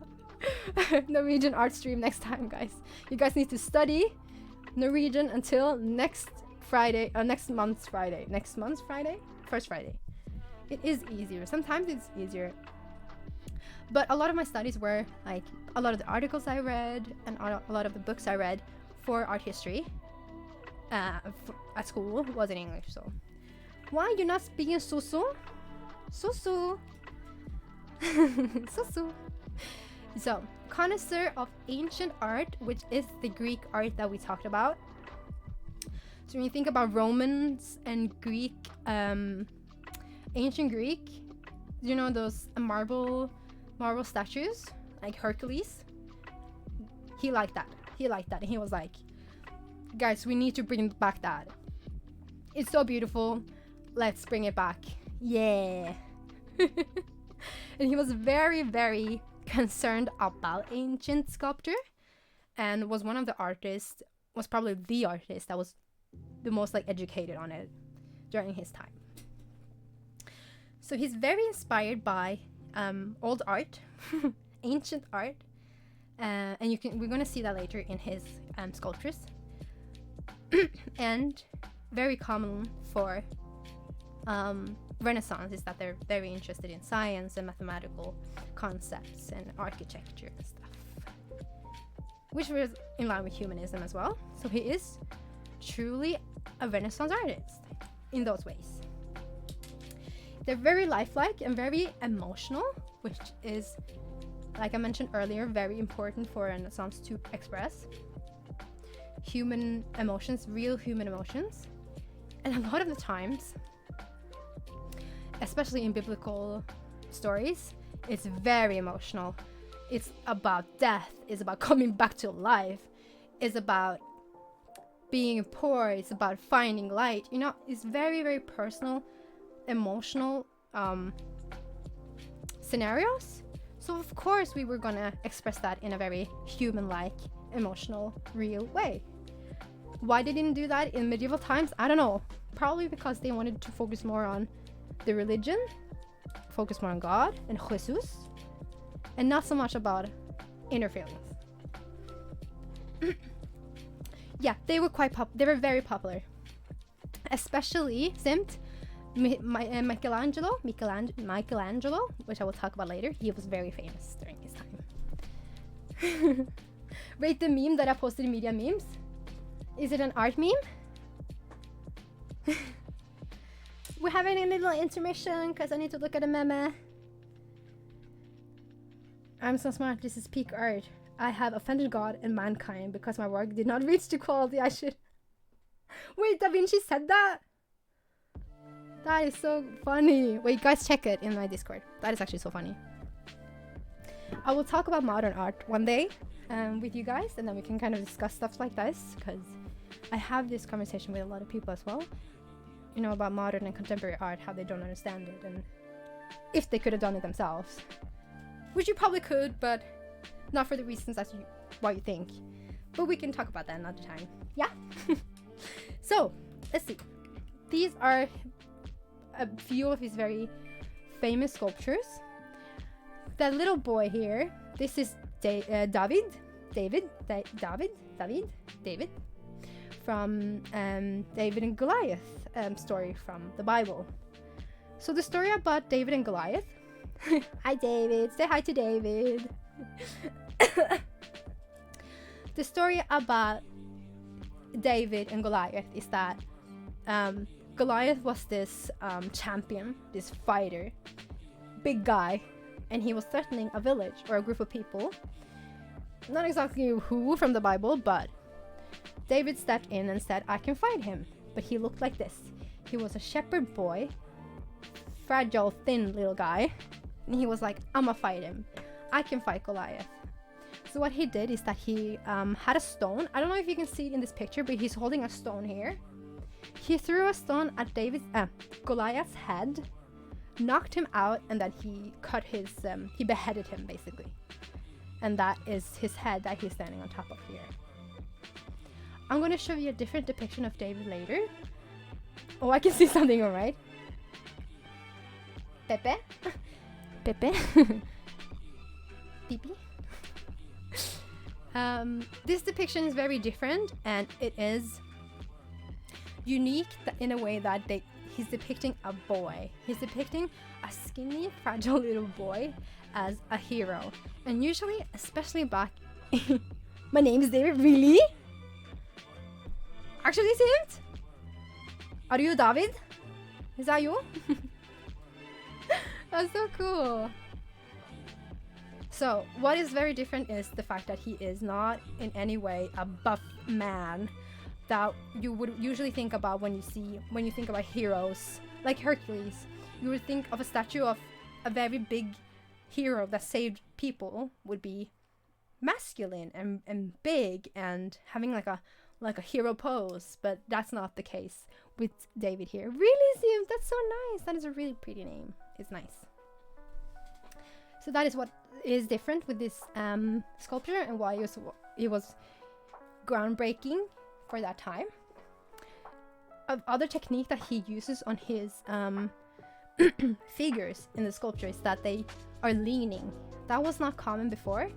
Norwegian art stream next time, guys. You guys need to study Norwegian until next Friday, next month's Friday. First Friday. It is easier. Sometimes it's easier. But a lot of my studies were like a lot of the articles I read and a lot of the books I read for art history at school was in English. So why you're not speaking Susu? Susu. Susu. So, connoisseur of ancient art, which is the Greek art that we talked about. So when you think about Romans and Greek, ancient Greek, you know those marble statues like Hercules? He liked that. And he was like, guys, we need to bring back that. It's so beautiful. Let's bring it back. Yeah. And he was very, very concerned about ancient sculpture and was one of the artists, was probably the artist that was the most like educated on it during his time. So he's very inspired by old art, ancient art, and we're gonna see that later in his sculptures. And very common for Renaissance is that they're very interested in science and mathematical concepts and architecture and stuff, which was in line with humanism as well. So he is truly a Renaissance artist in those ways. They're very lifelike and very emotional, which is, like I mentioned earlier, very important for Renaissance to express human emotions, real human emotions. And a lot of the times, especially in biblical stories, it's very emotional. It's about death, it's about coming back to life, it's about being poor, it's about finding light. You know, it's very, very personal, emotional scenarios. So of course we were gonna express that in a very human-like, emotional, real way. Why they didn't do that in medieval times, I don't know. Probably because they wanted to focus more on the religion, focus more on God and Jesus, and not so much about inner feelings. Yeah, they were they were very popular, especially Simt. Michelangelo, which I will talk about later. He was very famous during his time. Rate the meme that I posted in Media Memes. Is it an art meme? We're having a little intermission because I need to look at a meme. I'm so smart. This is peak art. I have offended God and mankind because my work did not reach the quality I should. Wait, Da Vinci said that? That is so funny. Wait, guys, check it in my Discord. That is actually so funny. I will talk about modern art one day with you guys, and then we can kind of discuss stuff like this, because I have this conversation with a lot of people as well, you know, about modern and contemporary art, how they don't understand it, and if they could have done it themselves, which you probably could, but not for the reasons that what you think. But we can talk about that another time. Yeah. So let's see. These are a few of his very famous sculptures. That little boy here, this is David from David and Goliath story from the Bible. So the story about David and Goliath. Hi David, say hi to David. The story about David and Goliath is that Goliath was this champion, this fighter, big guy, and he was threatening a village or a group of people. Not exactly who from the Bible, but David stepped in and said, I can fight him. But he looked like this. He was a shepherd boy, fragile, thin little guy, and he was like, I'ma fight him. I can fight Goliath. So what he did is that he had a stone. I don't know if you can see it in this picture, but he's holding a stone here. He threw a stone at Goliath's head, knocked him out, and then he cut his, he beheaded him basically. And that is his head that he's standing on top of here. I'm going to show you a different depiction of David later. Oh, I can see something, alright. Pepe. Pepe. Pipi. This depiction is very different, and it is unique in a way that he's depicting a boy. He's depicting a skinny, fragile little boy as a hero. And usually, especially back... My name is David, really? Actually, is it? Are you David? Is that you? That's so cool. So, what is very different is the fact that he is not in any way a buff man that you would usually think about when you think about heroes like Hercules. You would think of a statue of a very big hero that saved people would be masculine and big and having like a hero pose, but that's not the case with David here. Really, Sim, that's so nice. That is a really pretty name. It's nice. So that is what is different with this sculpture and why it was groundbreaking for that time. Other technique that he uses on his figures in the sculpture is that they are leaning. That was not common before.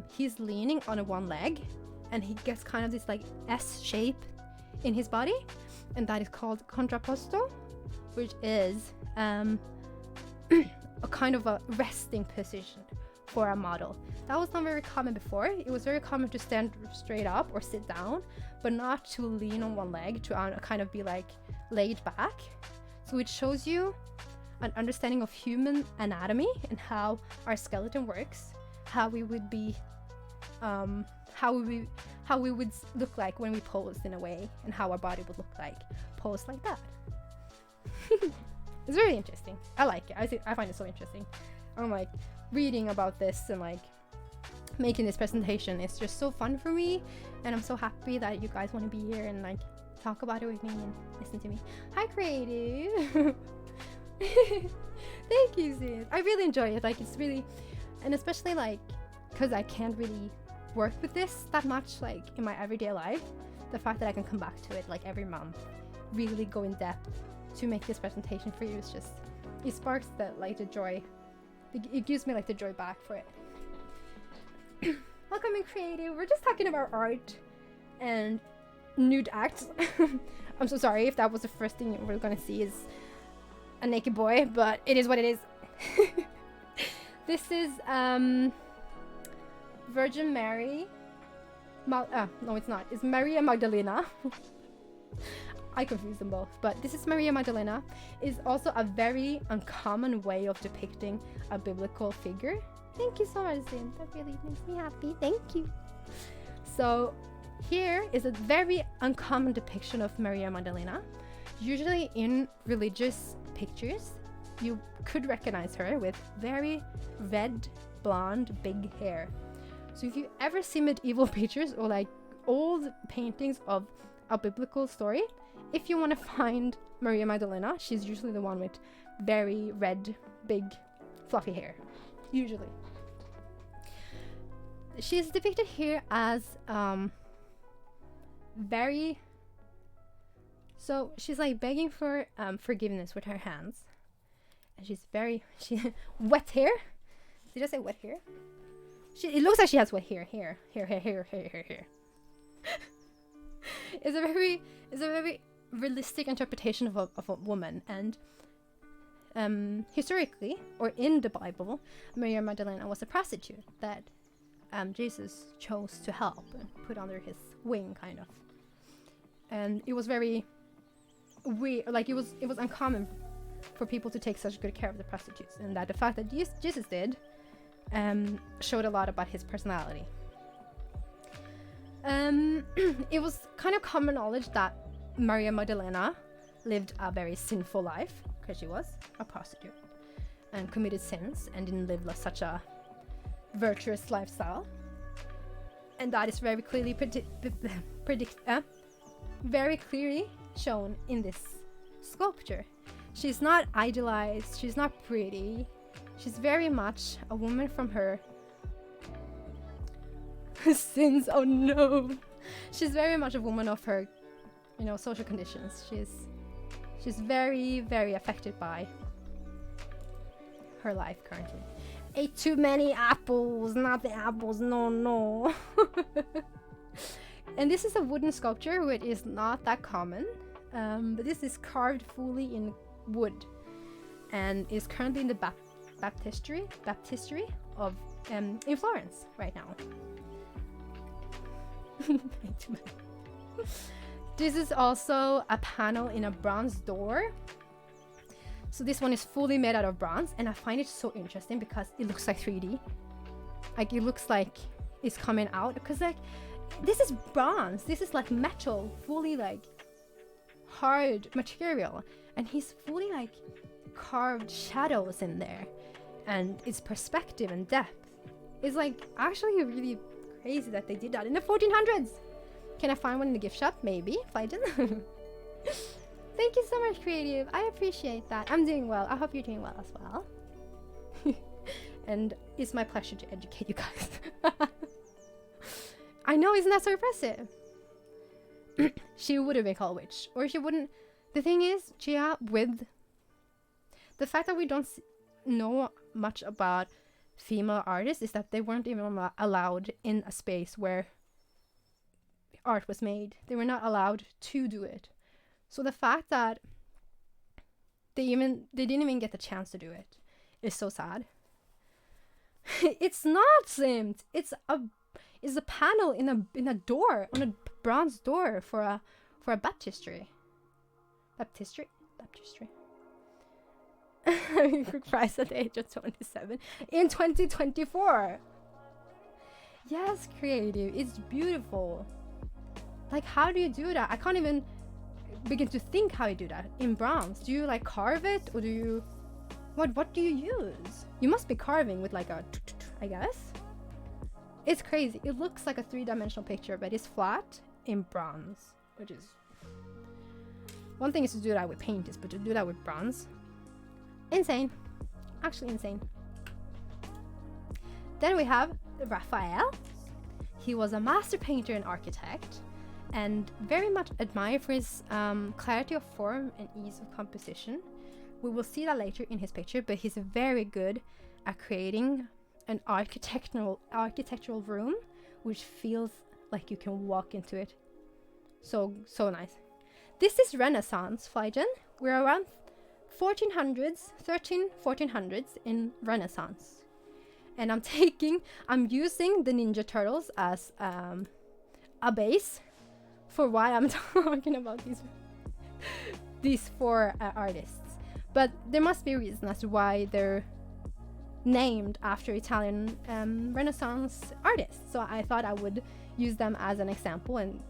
He's leaning on one leg, and he gets kind of this like S shape in his body, and that is called contrapposto, which is a kind of a resting position for a model. That was not very common before. It was very common to stand straight up or sit down, but not to lean on one leg, to kind of be like laid back. So it shows you an understanding of human anatomy and how our skeleton works, how we would be, how we would look like when we posed in a way, and how our body would look like posed like that. It's very interesting. I like it. I find it so interesting. I'm like reading about this and like making this presentation. It's just so fun for me, and I'm so happy that you guys want to be here and like talk about it with me and listen to me. Hi, Creative. Thank you, sis. I really enjoy it. Like, it's really, and especially like because I can't really work with this that much like in my everyday life, the fact that I can come back to it like every month, really go in depth to make this presentation for you, is just, it sparks the like the joy. It gives me like the joy back for it. Welcome in, Creative. We're just talking about art and nude acts. I'm so sorry if that was the first thing we're gonna see is a naked boy, but it is what it is. This is Virgin Mary. No, it's not. It's Maria Magdalena. I confuse them both, but this is Maria Magdalena. Is also a very uncommon way of depicting a biblical figure. Thank you so much, Zin. That really makes me happy. Thank you. So here is a very uncommon depiction of Maria Magdalena. Usually in religious pictures, you could recognize her with very red, blonde, big hair. So if you ever see medieval pictures or like old paintings of a biblical story, if you want to find Maria Magdalena, she's usually the one with very red, big, fluffy hair. Usually. She's depicted here as very... So she's like begging for forgiveness with her hands. And she's very... wet hair? Did I say wet hair? It looks like she has wet hair. Hair. It's a very realistic interpretation of a woman, and historically, or in the Bible, Maria Magdalena was a prostitute that Jesus chose to help and put under his wing, kind of. And it was very weird, like it was uncommon for people to take such good care of the prostitutes, and that the fact that Jesus did showed a lot about his personality. It was kind of common knowledge that Maria Magdalena lived a very sinful life, because she was a prostitute and committed sins and didn't live such a virtuous lifestyle. And that is very clearly very clearly shown in this sculpture. She's not idealized, she's not pretty, she's very much a woman from her sins. Oh no. She's very much a woman of her, social conditions. She's very, very affected by her life currently. Ate too many apples, not the apples, no. And this is a wooden sculpture, which is not that common, but this is carved fully in wood and is currently in the baptistry of in Florence right now. This is also a panel in a bronze door. So this one is fully made out of bronze, and I find it so interesting because it looks like 3D. Like, it looks like it's coming out, because like this is bronze, this is like metal, fully like hard material, and he's fully like carved shadows in there, and its perspective and depth is like actually really crazy that they did that in the 1400s. Can I find one in the gift shop? Maybe, if I didn't. Thank you so much, Creative. I appreciate that. I'm doing well. I hope you're doing well as well. and it's my pleasure to educate you guys. I know, isn't that so impressive? She would have been called a witch, or she wouldn't. The thing is, Gia, with the fact that we don't know much about female artists, is that they weren't even allowed in a space where art was made. They were not allowed to do it. So the fact that they didn't even get the chance to do it is so sad. It's not simmed. It's a panel in a door, on a bronze door for a baptistry. Baptistry. Christ, at the age of 27 in 2024. Yes, creative. It's beautiful. Like, how do you do that? I can't even begin to think how you do that in bronze. Do you like carve it, or do you what do you use? You must be carving with like a, I guess. It's crazy. It looks like a 3-dimensional picture, but it's flat in bronze, which is one thing is to do that with paint, but to do that with bronze, insane. Actually insane. Then we have Raphael. He was a master painter and architect, and very much admired for his clarity of form and ease of composition. We will see that later in his picture, but he's very good at creating an architectural room which feels like you can walk into it. So nice. This is Renaissance, Flygen. We're around 1400s in Renaissance. And I'm using the Ninja Turtles as a base for why I'm talking about these 4 artists. But there must be a reason as to why they're named after Italian Renaissance artists. So I thought I would use them as an example and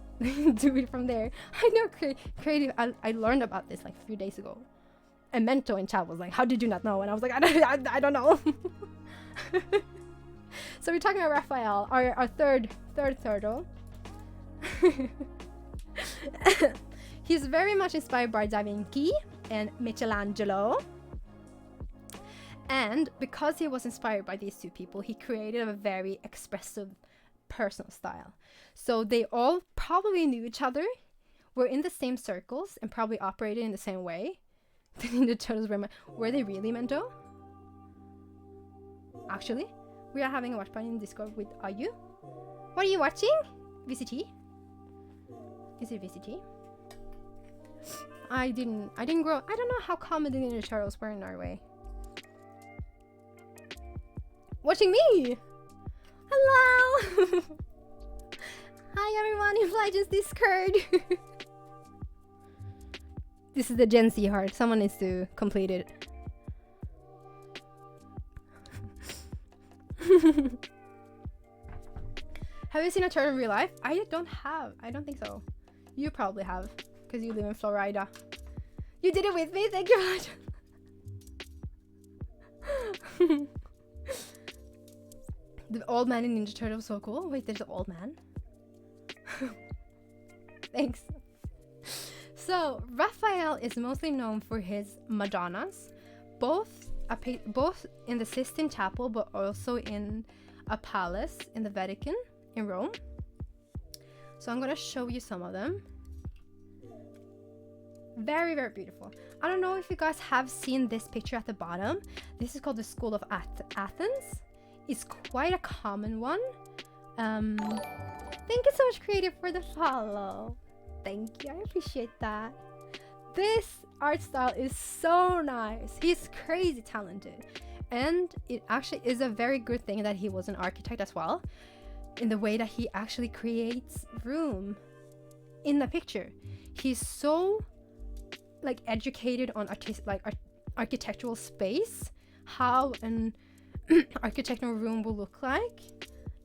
do it from there. I know creative. I learned about this like a few days ago. A mentor in chat was like, "How did you not know?" And I was like, I don't know. So we're talking about Raphael, our third turtle. He's very much inspired by Da Vinci and Michelangelo. And because he was inspired by these 2 people, he created a very expressive personal style. So they all probably knew each other, were in the same circles, and probably operated in the same way. The Ninja Turtles were they really Mento? Actually, we are having a watch party in Discord with Ayu. What are you watching? VCT? Is it VCT? I didn't grow. I don't know how common the Ninja Turtles were in Norway. Watching me! Hello! Hi everyone in Flygen's Discord! This is the Gen Z heart. Someone needs to complete it. Have you seen a turtle in real life? I don't think so. You probably have, because you live in Florida. You did it with me, thank you much. The old man in Ninja Turtle was so cool. Wait, there's an old man? Thanks. So, Raphael is mostly known for his Madonnas, both in the Sistine Chapel, but also in a palace in the Vatican in Rome. So I'm gonna show you some of them. Very, very beautiful. I don't know if you guys have seen this picture at the bottom. This is called the School of Athens. It's quite a common one. Thank you so much, Creative, for the follow. Thank you, I appreciate that. This art style is so nice. He's crazy talented. And it actually is a very good thing that he was an architect as well, in the way that he actually creates room in the picture. He's so like educated on architectural space, how an architectural room will look like.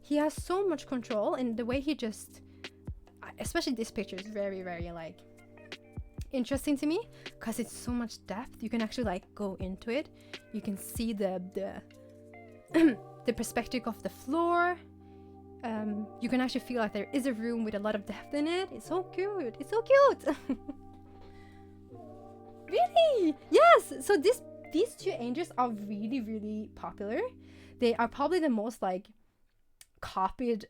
He has so much control, and the way he just, especially this picture, is very, very like interesting to me, because it's so much depth. You can actually like go into it. You can see the the perspective of the floor. You can actually feel like there is a room with a lot of depth in it. It's so cute. It's so cute. Really? Yes. So these 2 angels are really, really popular. They are probably the most like copied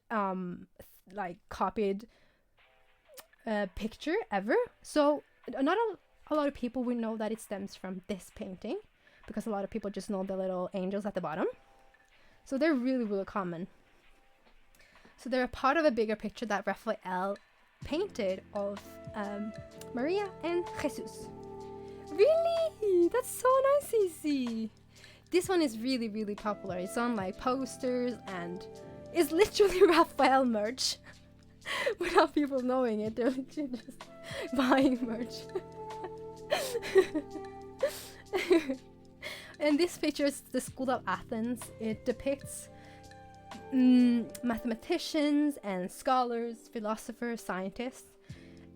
picture ever. So not a lot of people will know that it stems from this painting, because a lot of people just know the little angels at the bottom. So they're really, really common. So they're a part of a bigger picture that Raphael painted of Maria and Jesus. Really? That's so nice, Cece. This one is really, really popular. It's on like posters and it's literally Raphael merch. Without people knowing it, they're literally just buying merch. And this picture is the School of Athens. It depicts mathematicians and scholars, philosophers, scientists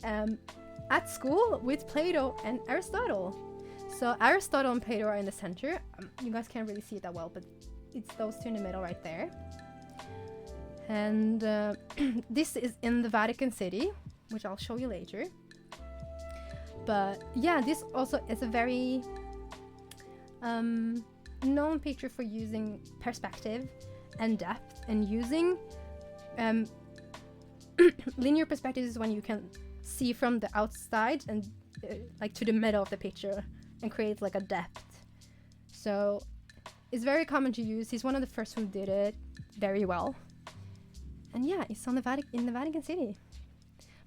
at school with Plato and Aristotle. So Aristotle and Plato are in the center. You guys can't really see it that well, but it's those two in the middle right there. And this is in the Vatican City, which I'll show you later. But yeah, this also is a very known picture for using perspective and depth, and using linear perspective is when you can see from the outside and like to the middle of the picture and create like a depth. So it's very common to use. He's one of the first who did it very well. And yeah, it's on the in the Vatican City.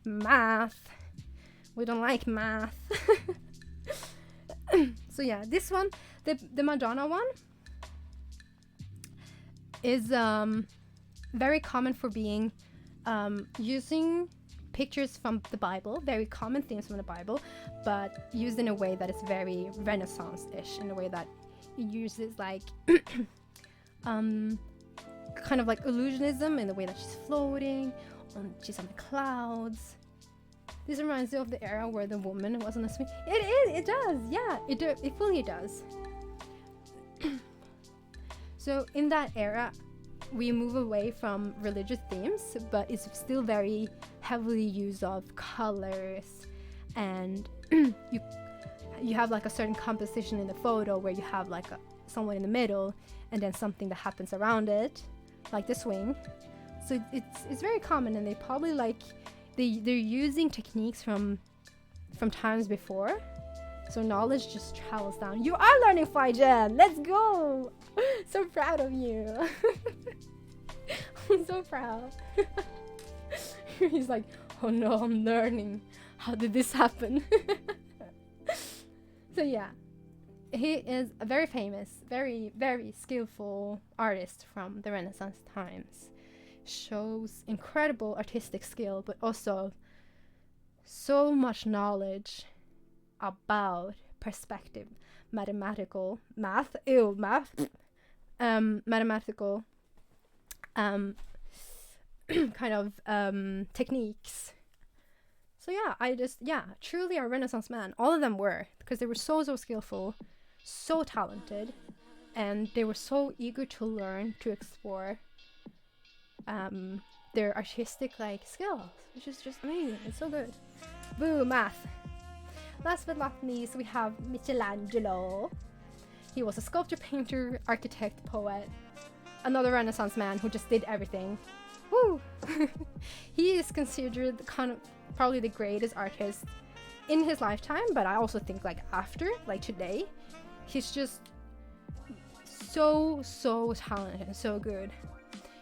Math. We don't like math. So yeah, this one, the Madonna one, is very common for being using pictures from the Bible, very common themes from the Bible, but used in a way that is very Renaissance-ish, in a way that it uses like kind of like illusionism in the way that she's floating, she's on the clouds. This reminds me of the era where the woman was on the swing. It does, yeah, it fully does. So in that era, we move away from religious themes, but it's still very heavily used of colors, and you have like a certain composition in the photo where you have like someone in the middle and then something that happens around it, like the swing. So it's very common, and they probably like they're using techniques from times before. So knowledge just travels down. You are learning 5Gen. Let's go. So proud of you. I'm so proud. He's like, oh no, I'm learning. How did this happen? So yeah, he is a very famous, very, very skillful artist from the Renaissance times. Shows incredible artistic skill, but also so much knowledge about perspective, mathematical kind of techniques. So yeah, truly a Renaissance man. All of them were, because they were so skillful, so talented, and they were so eager to learn, to explore their artistic like skills, which is just amazing. It's so good. Boo, math. Last but not least, we have Michelangelo. He was a sculptor, painter, architect, poet, another Renaissance man who just did everything. Woo! He is considered probably the greatest artist in his lifetime, but I also think like after, like today, he's just so talented and so good.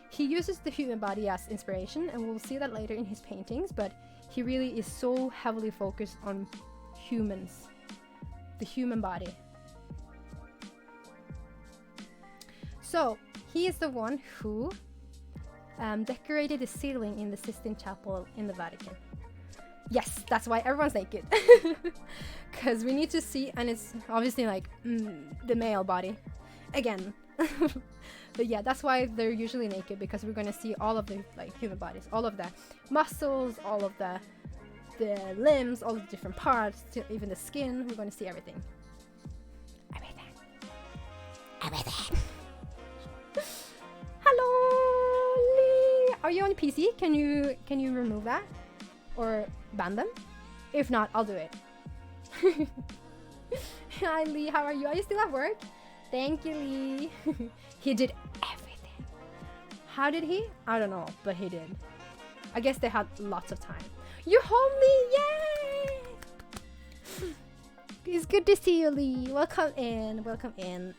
He uses the human body as inspiration, and we'll see that later in his paintings, but he really is so heavily focused on humans, the human body. So he is the one who decorated the ceiling in the Sistine Chapel in the Vatican. Yes, that's why everyone's naked. Because we need to see, and it's obviously like the male body again. But yeah, that's why they're usually naked, because we're going to see all of the like human bodies, all of the muscles, all of the limbs, all the different parts, even the skin. We're going to see everything. Everything. Hello, Lee. Are you on PC? Can you remove that or ban them? If not, I'll do it. Hi Lee, how are you? Are you still at work? Thank you, Lee. He did everything. How did he? I don't know, but he did. I guess they had lots of time. You're home, Lee! Yay! It's good to see you, Lee. Welcome in. Welcome in.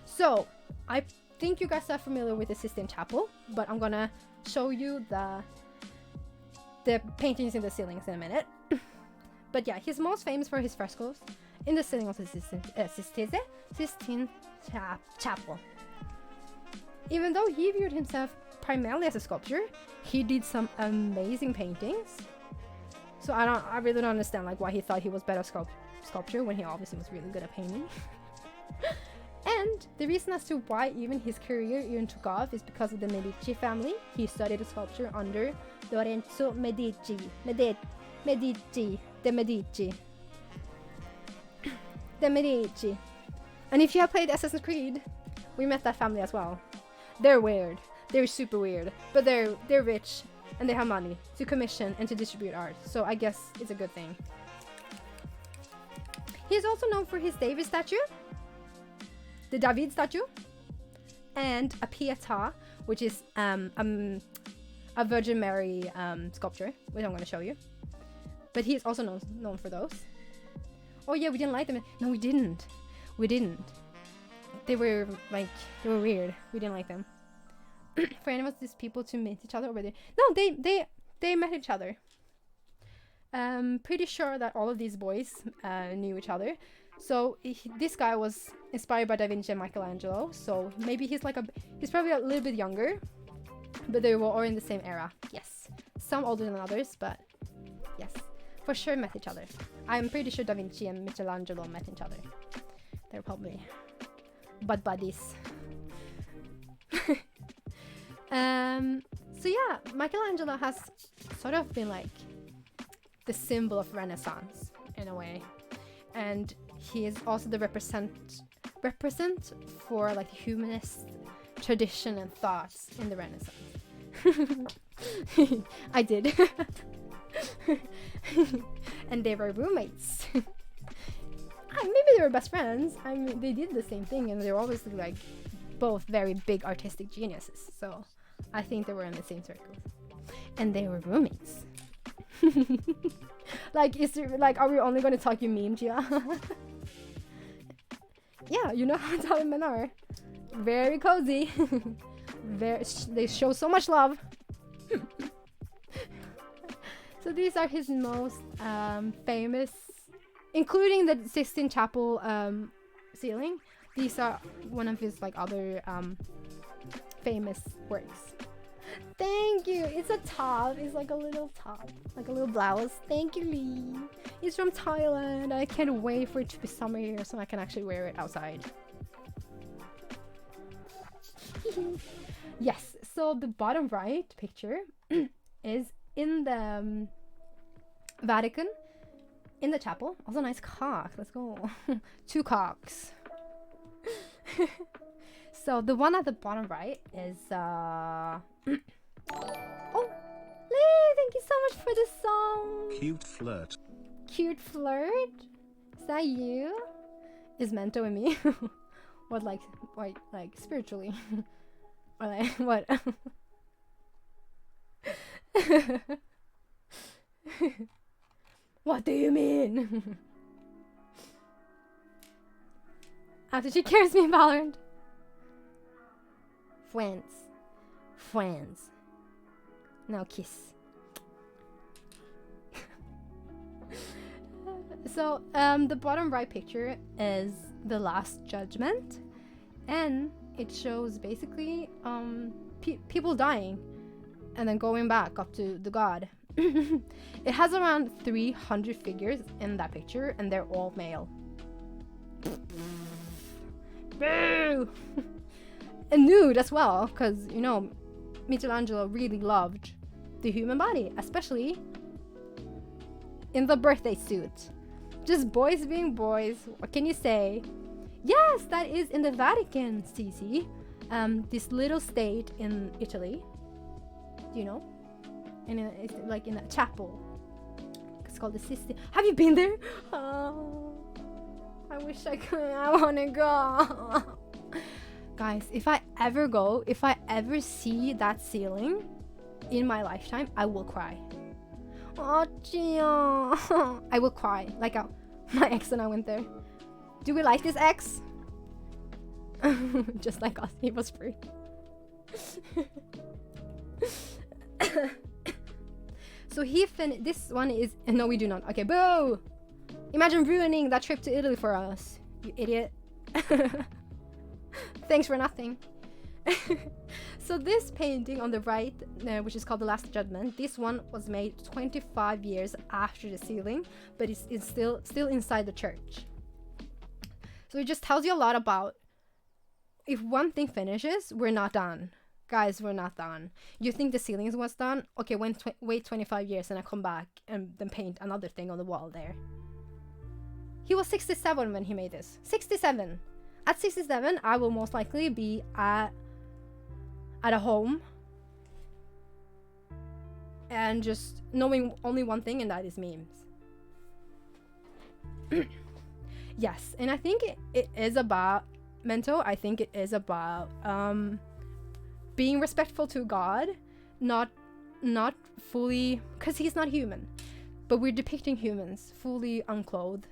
So, I think you guys are familiar with the Sistine Chapel, but I'm gonna show you the paintings in the ceilings in a minute. But yeah, he's most famous for his frescoes in the ceiling of the Sistine Chapel. Even though he viewed himself primarily as a sculptor, he did some amazing paintings. So I really don't understand like why he thought he was better at sculpture when he obviously was really good at painting. And the reason as to why even his career even took off is because of the Medici family. He studied sculpture under Lorenzo Medici. The Medici. And if you have played Assassin's Creed, we met that family as well. They're weird. They're super weird. But they're rich and they have money to commission and to distribute art. So I guess it's a good thing. He's also known for his David statue. The David statue. And a Pietà, which is a Virgin Mary sculpture, which I'm going to show you. But he is also known for those. Oh yeah, we didn't like them. No, we didn't. We didn't. They were weird. We didn't like them. For any of these people to meet each other over there. No, they met each other. Pretty sure that all of these boys knew each other. So this guy was inspired by Da Vinci and Michelangelo. So maybe he's probably a little bit younger, but they were all in the same era. Yes, some older than others, but yes, for sure met each other. I'm pretty sure Da Vinci and Michelangelo met each other. They're probably buddies. So yeah, Michelangelo has sort of been like the symbol of Renaissance in a way, and he is also the represent for like humanist tradition and thoughts in the Renaissance. I did. And they were roommates. Maybe they were best friends. I mean, they did the same thing, and they were obviously like both very big artistic geniuses. So I think they were in the same circle, and they were roommates. Like, is there, like, are we only going to talk you meme, Gia? Yeah, you know how Italian men are. Very cozy. They show so much love. So these are his most famous, including the Sistine Chapel ceiling. These are one of his like other famous works. Thank you. It's a top. It's like a little top, like a little blouse. Thank you, Lee. It's from Thailand. I can't wait for it to be summer here so I can actually wear it outside. Yes. So the bottom right picture is in the Vatican, in the chapel. Also, nice cock. Let's go. 2 cocks. So the one at the bottom right is oh, Lee, thank you so much for the song.
Cute flirt.
Cute flirt? Is that you? Is Mento and me? What, like spiritually? Or like what? What do you mean? After she carries me in Valorant. Friends. Now kiss. So the bottom right picture is the Last Judgment, and it shows basically people dying and then going back up to the god. It has around 300 figures in that picture, and they're all male. Boo! And nude as well, because you know Michelangelo really loved the human body, especially in the birthday suit. Just boys being boys. What can you say? Yes, that is in the Vatican, Cece. This little state in Italy. Do you know? And it's like in a chapel. It's called the Sistine. Have you been there? Oh, I wish I could. I wanna go. Guys, if I ever see that ceiling in my lifetime, I will cry. Oh, Gia. I will cry. Like my ex and I went there. Do we like this ex? Just like us, he was free. So this one is, no we do not. Okay, boo! Imagine ruining that trip to Italy for us, you idiot. Thanks for nothing. So this painting on the right, which is called The Last Judgment, this one was made 25 years after the ceiling, but it's still inside the church. So it just tells you a lot about, if one thing finishes, we're not done. Guys, we're not done. You think the ceiling was done? Okay, wait 25 years and I come back and then paint another thing on the wall there. He was 67 when he made this. 67! At 67, I will most likely be at a home and just knowing only one thing, and that is memes. Yes, and I think it is about Mento. I think it is about being respectful to God, not fully, because he's not human, but we're depicting humans fully unclothed.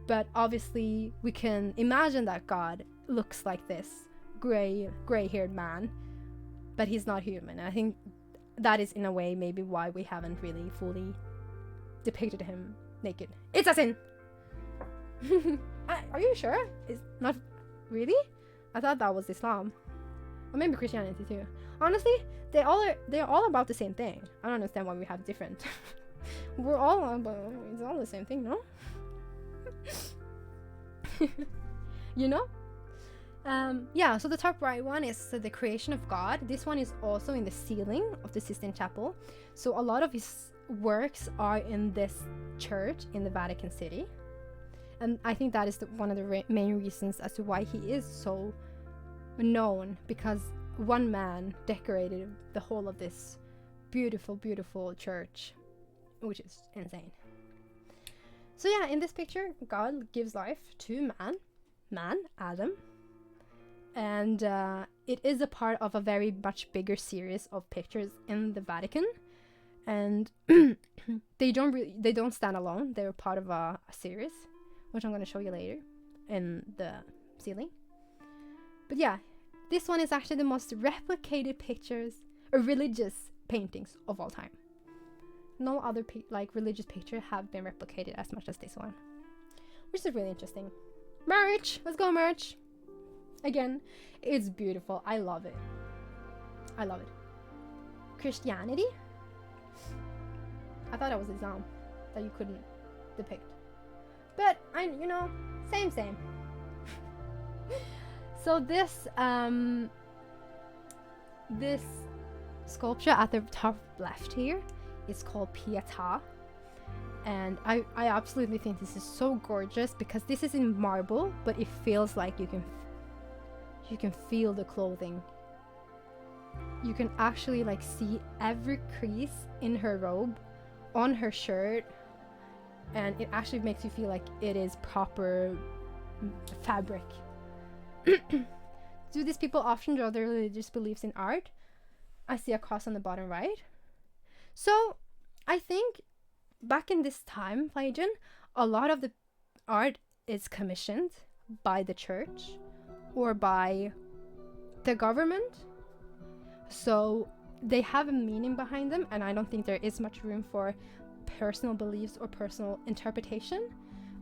But obviously we can imagine that God looks like this gray-haired man, but he's not human. And I think that is in a way maybe why we haven't really fully depicted him naked. It's a sin. Are you sure? It's not really? I thought that was Islam, or maybe Christianity too. Honestly, they're all about the same thing. I don't understand why we have different. We're all about, it's all the same thing, no? You know? Yeah, so the top right one is the creation of God. This one is also in the ceiling of the Sistine Chapel. So a lot of his works are in this church in the Vatican City. And I think that is one of the main reasons as to why he is so known, because one man decorated the whole of this beautiful, beautiful church, which is insane. So yeah, in this picture, God gives life to man, Adam. And it is a part of a very much bigger series of pictures in the Vatican. And they don't stand alone. They're part of a series, which I'm going to show you later in the ceiling. But yeah, this one is actually the most replicated pictures or religious paintings of all time. No other religious picture have been replicated as much as this one, which is really interesting. Merch! Let's go merch! Again, it's beautiful. I love it. I love it. Christianity? I thought it was Islam that you couldn't depict. But, same. So this sculpture at the top left here is called Pietà. And I absolutely think this is so gorgeous, because this is in marble, but it feels like you can feel the clothing. You can actually see every crease in her robe, on her shirt, and it actually makes you feel like it is proper fabric. Do these people often draw their religious beliefs in art? I see a cross on the bottom right. So I think back in this time, Legion, a lot of the art is commissioned by the church or by the government. So they have a meaning behind them, and I don't think there is much room for personal beliefs or personal interpretation.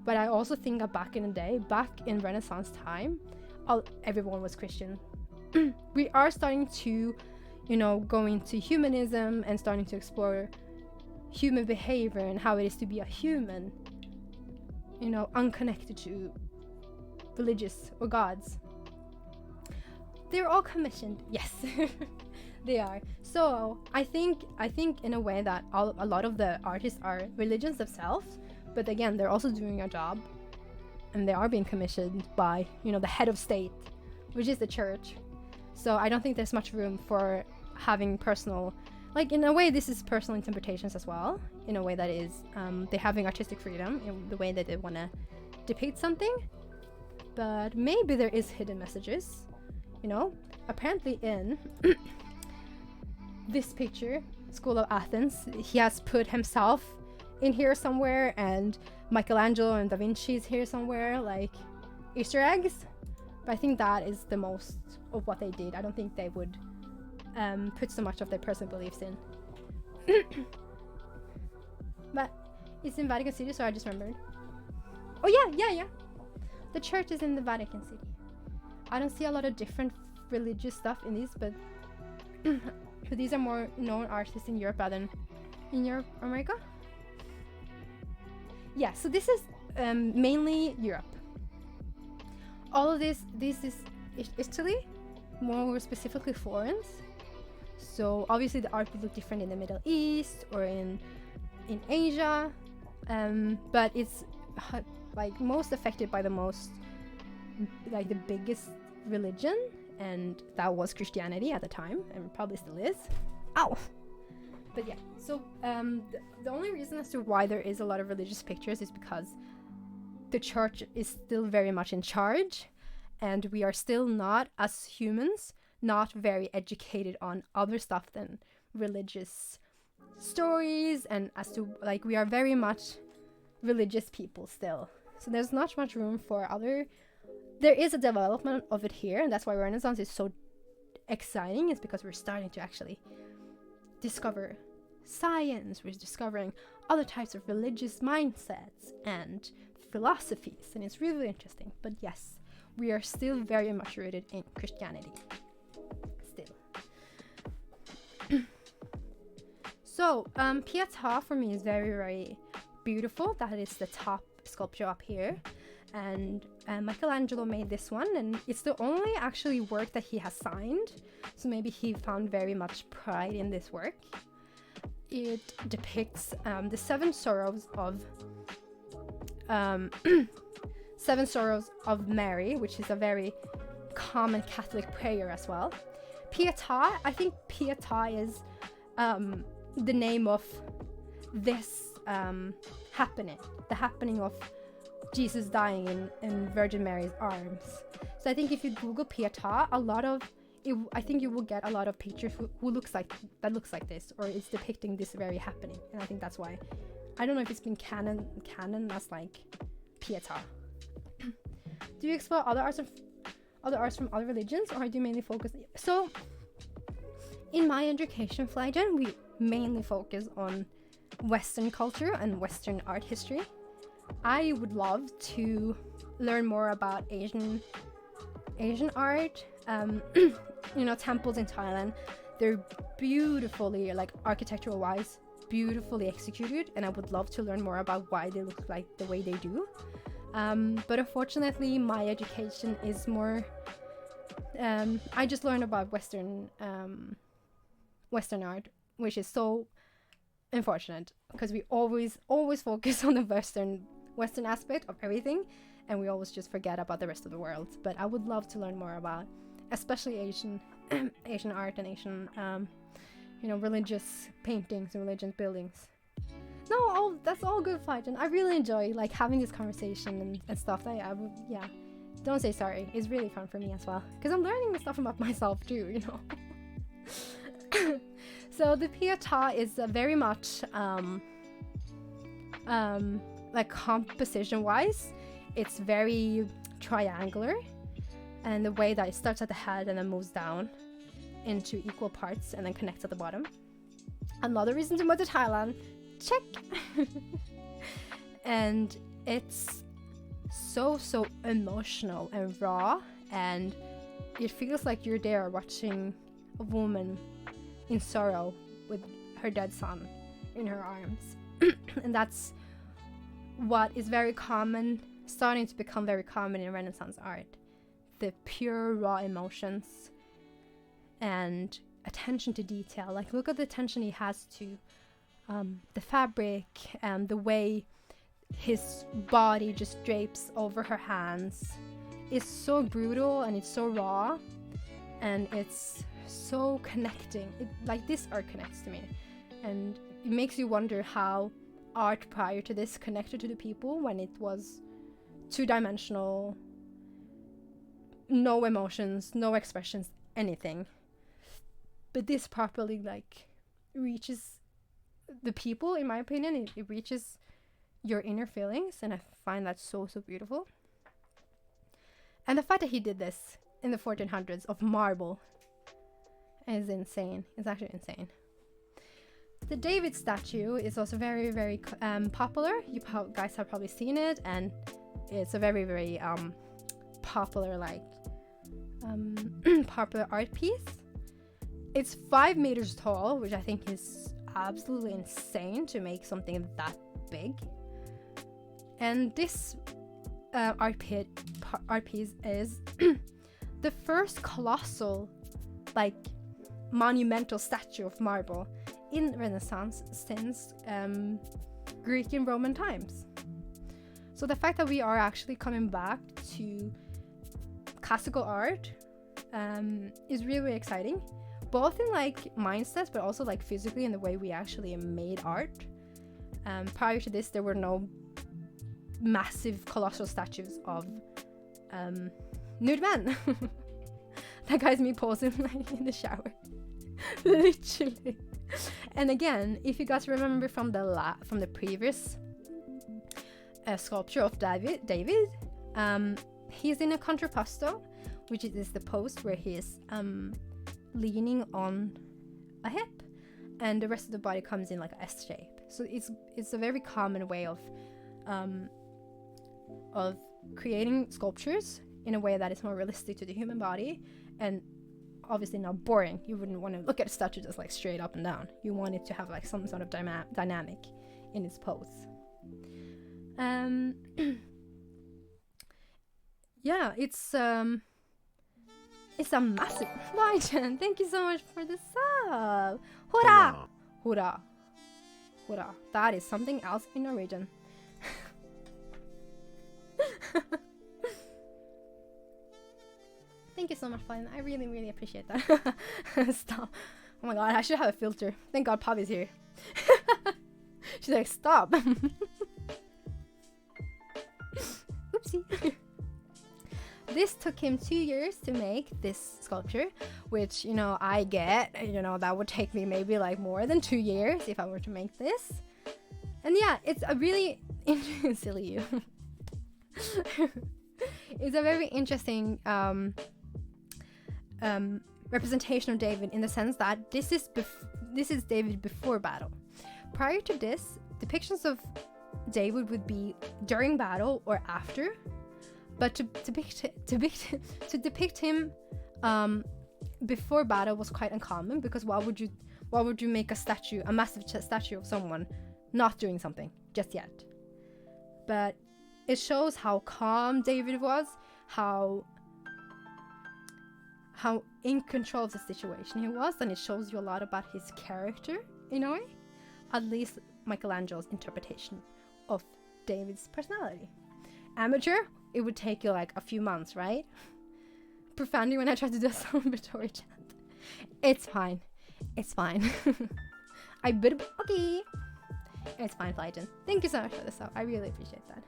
But I also think that back in the day, back in Renaissance time, everyone was Christian. We are starting to, go into humanism and starting to explore human behavior and how it is to be a human, unconnected to religious or gods. They're all commissioned, yes. They are. So I think in a way that a lot of the artists are religions themselves, but again, they're also doing a job, and they are being commissioned by, the head of state, which is the church. So I don't think there's much room for having personal, in a way, this is personal interpretations as well, in a way that is, they're having artistic freedom in the way that they want to depict something, but maybe there is hidden messages, you know. Apparently in this picture, School of Athens, he has put himself in here somewhere, and Michelangelo and Da Vinci is here somewhere, like Easter eggs. But I think that is the most of what they did. I don't think they would put so much of their personal beliefs in. But it's in Vatican City, so I just remembered. Oh yeah. The church is in the Vatican City. I don't see a lot of different religious stuff in these, but but these are more known artists in Europe rather than in Europe, America. Yeah, so this is mainly Europe. All of this is Italy, more specifically Florence. So obviously the art would look different in the Middle East or in Asia, but it's like most affected by the biggest religion, and that was Christianity at the time, and probably still is. Ow! But yeah, so the only reason as to why there is a lot of religious pictures is because the church is still very much in charge, and we are still not, as humans, not very educated on other stuff than religious stories, and as to, like, we are very much religious people still. So there's not much room for other. There is a development of it here, and that's why Renaissance is so exciting, is because we're starting to actually discover science, we're discovering other types of religious mindsets and philosophies, and it's really interesting. But yes, we are still very much rooted in Christianity. Still. So, Pietà for me is very, very beautiful. That is the top sculpture up here. And Michelangelo made this one, and it's the only actually work that he has signed. So maybe he found very much pride in this work. It depicts the seven sorrows of Mary, which is a very common Catholic prayer as well. Pietà, I think Pietà is the name of this happening, the happening of Jesus dying in Virgin Mary's arms. So I think if you Google Pietà, I think you will get a lot of pictures who looks like this, or it's depicting this very happening. And I think that's why. I don't know if it's been canon as like Pietà. Do you explore other arts from other religions, or do you mainly focus? So in my education, Flygen, we mainly focus on Western culture and Western art history. I would love to learn more about Asian art. Temples in Thailand, they're beautifully, like architectural wise, beautifully executed, and I would love to learn more about why they look like the way they do. But unfortunately, my education is more. I just learned about Western art, which is so unfortunate, because we always focus on the Western aspect of everything, and we always just forget about the rest of the world. But I would love to learn more about, especially Asian art and Asian religious paintings and religious buildings. No, that's all good, Flygen. I really enjoy like having this conversation and stuff. Don't say sorry. It's really fun for me as well, because I'm learning stuff about myself too, So the Pietà is very much like composition wise, it's very triangular, and the way that it starts at the head and then moves down into equal parts and then connects at the bottom. Another reason to move to Thailand, check. And it's so emotional and raw, and it feels like you're there watching a woman in sorrow with her dead son in her arms. And that's what is very common, starting to become very common in Renaissance art. The pure raw emotions and attention to detail. Like, look at the attention he has to the fabric and the way his body just drapes over her hands. It's so brutal and it's so raw, and it's so connecting. This art connects to me, and it makes you wonder how art prior to this connected to the people when it was two-dimensional, no emotions, no expressions, anything. But this properly like reaches the people, in my opinion. It reaches your inner feelings, and I find that so beautiful. And the fact that he did this in the 1400s of marble is insane. It's actually insane. The David statue is also very popular. You guys have probably seen it, and it's a very popular popular art piece. It's 5 meters tall, which I think is absolutely insane to make something that big. And this art piece is the first colossal, like, monumental statue of marble in Renaissance since Greek and Roman times. So the fact that we are actually coming back to classical art is really exciting, both in like mindsets, but also like physically in the way we actually made art. Prior to this, there were no massive colossal statues of nude men. That guy's me posing like in the shower. Literally. And again, if you guys remember from the previous sculpture of David, he's in a contrapposto, which is the pose where he's leaning on a hip, and the rest of the body comes in like an S shape. So it's a very common way of creating sculptures in a way that is more realistic to the human body, and obviously not boring. You wouldn't want to look at a statue just like straight up and down. You want it to have like some sort of dynamic in its pose. Yeah, it's a massive Biden. Thank you so much for the sub. Hurrah! Hurrah! Hurrah! That is something else in Norwegian. Thank you so much, Biden. I really appreciate that. Stop. Oh my god, I should have a filter. Thank god Poppy's here. She's like, stop. Oopsie. This took him 2 years to make this sculpture, which, you know, I get. You know, that would take me maybe like more than 2 years if I were to make this. And yeah, it's a really silly you. It's a very interesting representation of David, in the sense that this is David before battle. Prior to this, depictions of David would be during battle or after, but to depict him before battle was quite uncommon, because why would you make a massive statue of someone not doing something just yet? But it shows how calm David was, how in control of the situation he was, and it shows you a lot about his character in a way. At least Michelangelo's interpretation of David's personality. Amateur, it would take you like a few months, right? Profoundly when I try to do a celebratory chant. It's fine. It's fine. Okay. It's fine, Flyton. Thank you so much for this. I really appreciate that.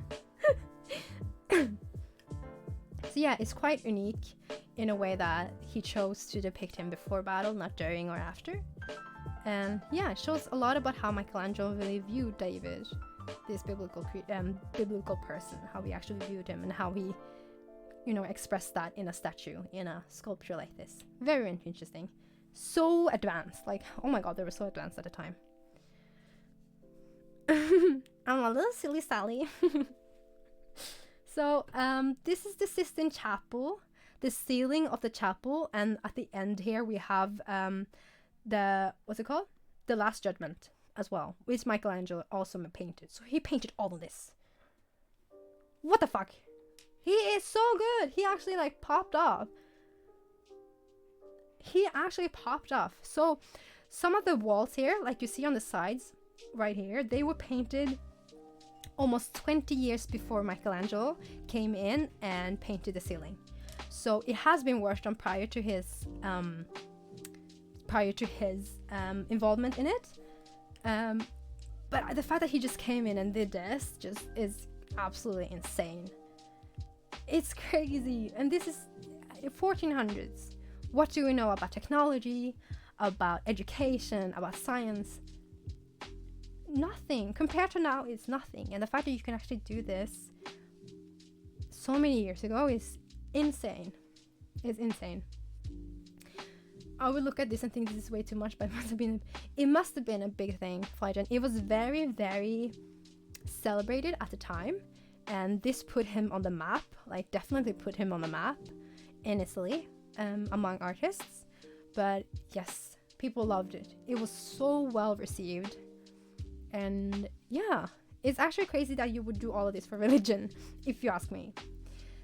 So yeah, it's quite unique in a way that he chose to depict him before battle, not during or after. And yeah, it shows a lot about how Michelangelo really viewed David, this biblical person, how he actually viewed him, and how he, you know, expressed that in a statue, in a sculpture like this. Very interesting. So advanced. Like, oh my god, they were so advanced at the time. I'm a little silly Sally. So this is the Sistine Chapel, the ceiling of the chapel, and at the end here we have what's it called? The Last Judgment as well, which Michelangelo also painted. So he painted all of this. What the fuck? He is so good. He actually like popped off. He actually popped off. So some of the walls here, like you see on the sides right here, they were painted almost 20 years before Michelangelo came in and painted the ceiling. So it has been worked on prior to his involvement in it. But the fact that he just came in and did this just is absolutely insane. It's crazy. And this is 1400s. What do we know about technology, about education, about science? Nothing. Compared to now, it's nothing. And the fact that you can actually do this so many years ago is insane. It's insane. I would look at this and think this is way too much, but it must have been a big thing, Flygen. It was very, very celebrated at the time, and this put him on the map, like definitely put him on the map in Italy, among artists. But yes, people loved it. It was so well received. And yeah, it's actually crazy that you would do all of this for religion, if you ask me.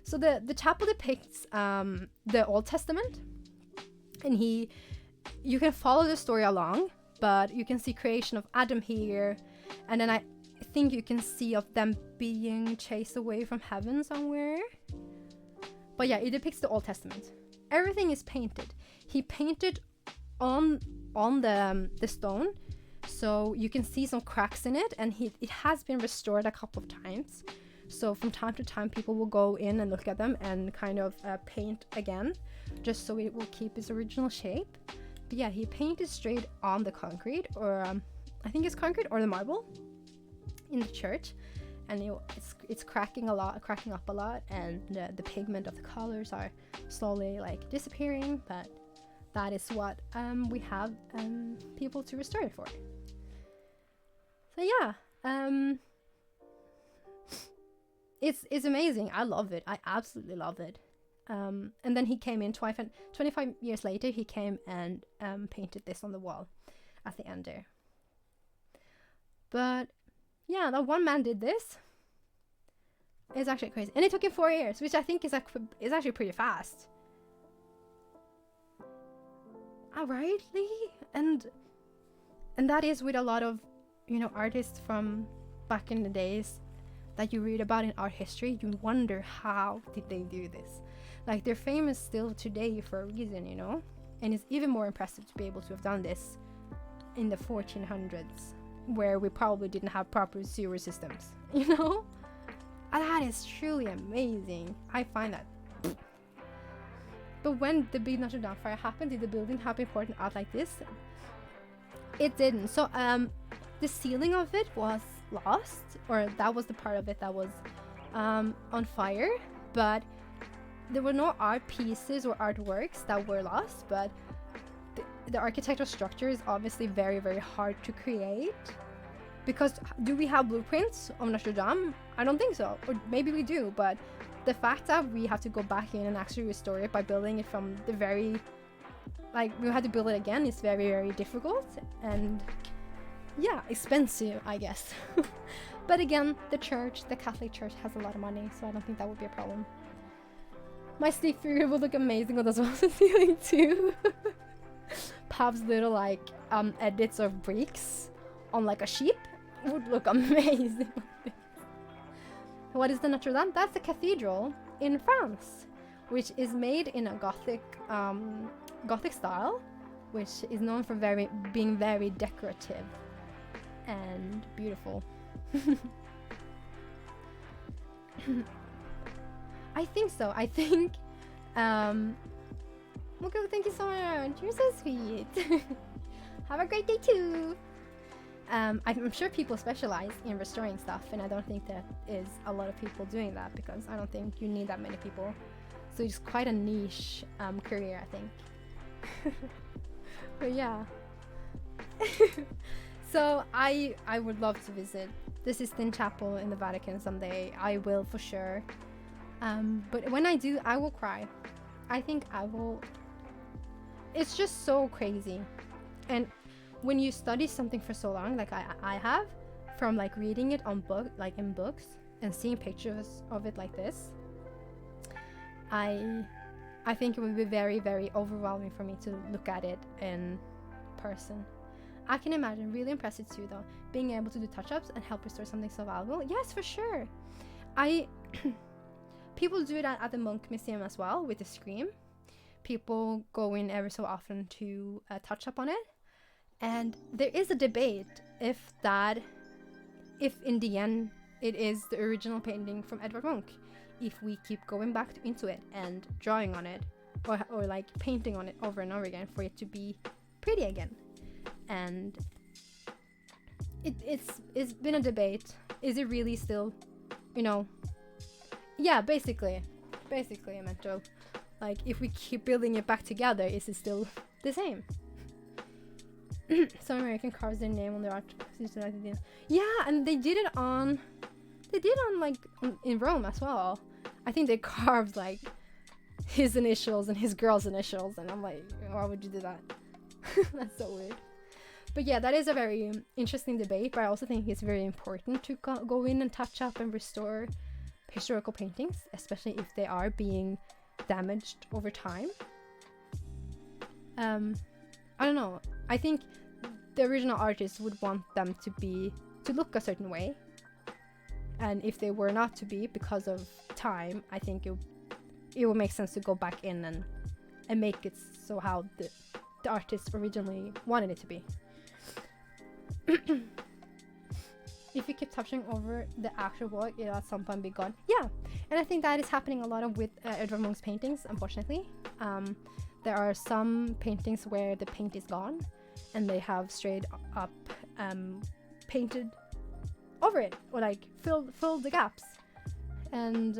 So the chapel depicts the Old Testament, and you can follow the story along, but you can see creation of Adam here, and then I think you can see of them being chased away from heaven somewhere. But yeah, it depicts the Old Testament. Everything is painted. He painted on the stone, so you can see some cracks in it, and it has been restored a couple of times. So from time to time, people will go in and look at them and kind of paint again, just so it will keep its original shape. But yeah, he painted straight on the concrete, or I think it's concrete or the marble in the church, and it's cracking up a lot, and the pigment of the colors are slowly like disappearing. But that is what we have people to restore it for. So yeah, it's amazing. I love it. I absolutely love it. And then he came in 25 years later. He came and painted this on the wall at the end there. But yeah, that one man did this. It's actually crazy, and it took him 4 years, which I think is actually pretty fast. Alright, and that is with a lot of, you know, artists from back in the days that you read about in art history. You wonder, how did they do this? Like, they're famous still today for a reason, you know? And it's even more impressive to be able to have done this in the 1400s, where we probably didn't have proper sewer systems, you know? And that is truly amazing. I find that. But when the big Notre Dame fire happened, did the building have important art like this? It didn't. So the ceiling of it was lost, or that was the part of it that was on fire, but there were no art pieces or artworks that were lost. But the architectural structure is obviously very, very hard to create, because do we have blueprints of Notre Dame? I don't think so, or maybe we do, but the fact that we have to go back in and actually restore it by building it from the very, like, we had to build it again is very, very difficult, and yeah, expensive, I guess. But again, the Catholic Church has a lot of money, so I don't think that would be a problem. My stick figure would look amazing on the ceiling too. Pav's little like edits of bricks on like a sheep would look amazing. What is the Notre Dame? That's the cathedral in France, which is made in a Gothic style, which is known for being very decorative and beautiful. I think so. I think Moko, thank you so much. You're so sweet. Have a great day too. I'm sure people specialize in restoring stuff, and I don't think there is a lot of people doing that, because I don't think you need that many people. So it's quite a niche career, I think. But yeah. So I would love to visit the Sistine Chapel in the Vatican someday. I will for sure. But when I do, I will cry. I think I will. It's just so crazy. And when you study something for so long, like I have, from like reading it on in books, and seeing pictures of it like this, I think it would be very, very overwhelming for me to look at it in person. I can imagine, really impressive too though, being able to do touch-ups and help restore something so valuable. Yes, for sure. People do that at the Munch Museum as well with the Scream. People go in every so often to touch up on it. And there is a debate if in the end it is the original painting from Edvard Munch. If we keep going back into it and drawing on it, or like painting on it over and over again for it to be pretty again. And it's been a debate. Is it really still, you know, yeah, basically a mental, like, if we keep building it back together, is it still the same? Some American carves their name on their art. Yeah, and they did it on in Rome as well. I think they carved like his initials and his girl's initials, and I'm like, why would you do that? That's so weird. But yeah, that is a very interesting debate, but I also think it's very important to go in and touch up and restore historical paintings, especially if they are being damaged over time. I don't know. I think the original artists would want them to look a certain way. And if they were not to be because of time, I think it would make sense to go back in and make it so how the artist originally wanted it to be. If you keep touching over the actual work, it'll at some point be gone. Yeah, and I think that is happening a lot of with Edvard Munch's paintings, unfortunately. There are some paintings where the paint is gone and they have straight up painted over it, or like filled the gaps. And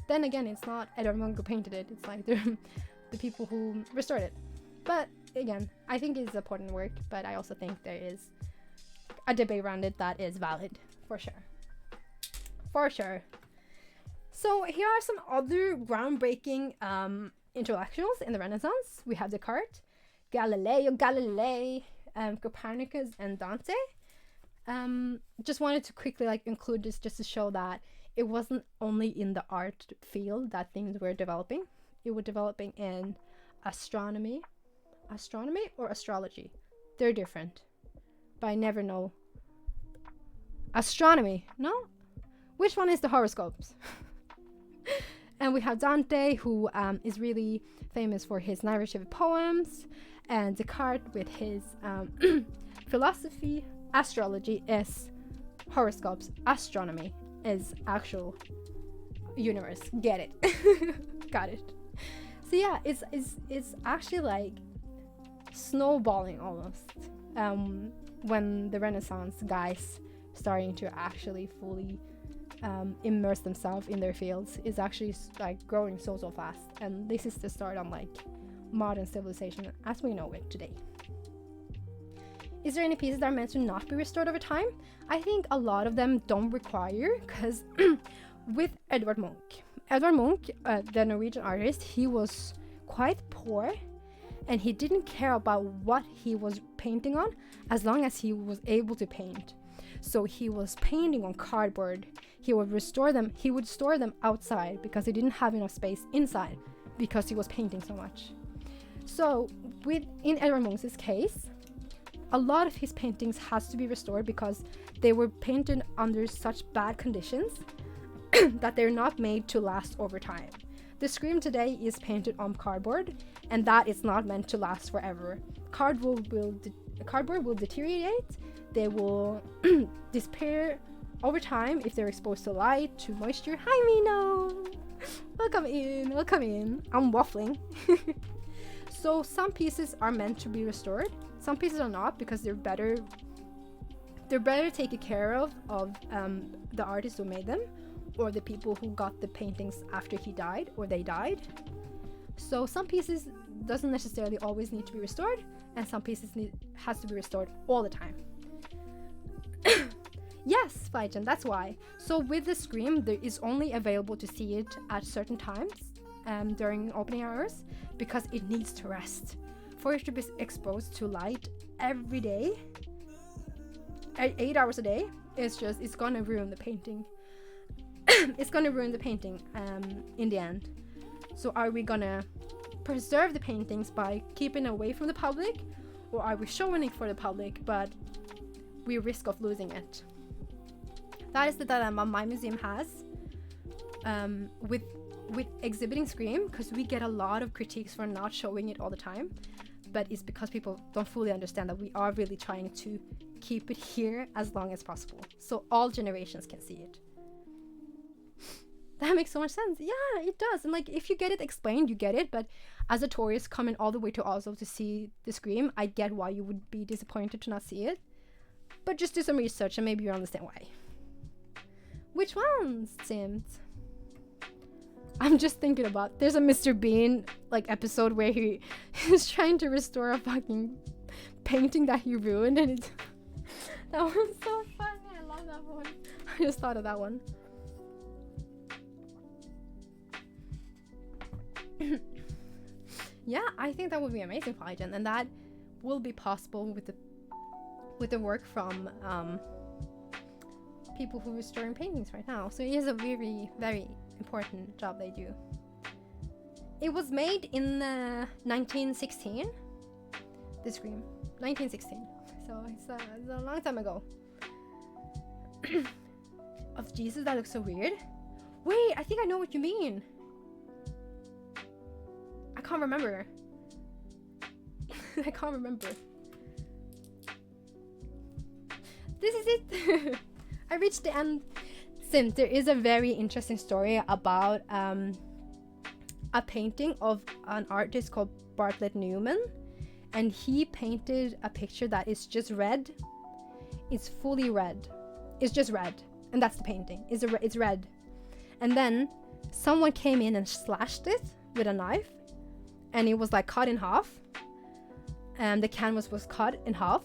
then again, it's not Edvard Munch who painted it, it's like the people who restored it. But again, I think it's important work, but I also think there is a debate around it that is valid, for sure. So here are some other groundbreaking intellectuals in the Renaissance. We have Descartes, Galileo Galilei, Copernicus, and Dante. Just wanted to quickly include this just to show that it wasn't only in the art field that things were developing. It was developing in astronomy or astrology. They're different, but I never know. Astronomy, no? Which one is the horoscopes? And we have Dante, who is really famous for his narrative poems, and Descartes with his philosophy. Astrology is horoscopes. Astronomy is actual universe. Get it? Got it. So yeah, it's actually like snowballing almost. When the Renaissance guys starting to actually fully immerse themselves in their fields is actually like growing so fast, and this is the start on like modern civilization as we know it today. Is there any pieces that are meant to not be restored over time? I think a lot of them don't require, because with Edvard Munch, the Norwegian artist, he was quite poor and he didn't care about what he was painting on as long as he was able to paint. So he was painting on cardboard. He would store them outside because he didn't have enough space inside because he was painting so much. So in Edvard Munch's case, a lot of his paintings has to be restored because they were painted under such bad conditions that they're not made to last over time. The Scream today is painted on cardboard, and that is not meant to last forever. Cardboard will deteriorate, they will disappear over time if they're exposed to light, to moisture. Hi Mino! Welcome in. I'm waffling. So some pieces are meant to be restored. Some pieces are not, because they're better taken care of the artist who made them, or the people who got the paintings after he died or they died. So some pieces doesn't necessarily always need to be restored, and some pieces has to be restored all the time. Yes, Faijan, that's why. So with the Scream, there is only available to see it at certain times during opening hours, because it needs to rest. For it to be exposed to light every day, 8 hours a day, it's gonna ruin the painting. It's gonna ruin the painting in the end. So are we gonna preserve the paintings by keeping away from the public, or are we showing it for the public but we risk of losing it? That is the dilemma my museum has with exhibiting Scream, because we get a lot of critiques for not showing it all the time, but it's because people don't fully understand that we are really trying to keep it here as long as possible, so all generations can see it. That makes so much sense. Yeah, it does. And like, if you get it explained, you get it. But as a tourist coming all the way to Oslo to see the Scream, I get why you would be disappointed to not see it. But just do some research and maybe you'll understand why. Which ones, Sims? I'm just thinking about, there's a Mr. Bean like episode where he is trying to restore a fucking painting that he ruined, and it's that one's so funny. I love that one. I just thought of that one. Yeah, I think that would be amazing for Hygen, and that will be possible with the work from people who are restoring paintings right now. So it is a very, very important job they do. It was made in 1916. The Scream, 1916. So it's a long time ago. Of Jesus, that looks so weird. Wait, I think I know what you mean. I can't remember. I can't remember. This is it. I reached the end. Since there is a very interesting story about a painting of an artist called Bartlett Newman, and he painted a picture that is just red. It's fully red. It's just red, and that's the painting. It's red, and then someone came in and slashed it with a knife, and it was like cut in half, and the canvas was cut in half,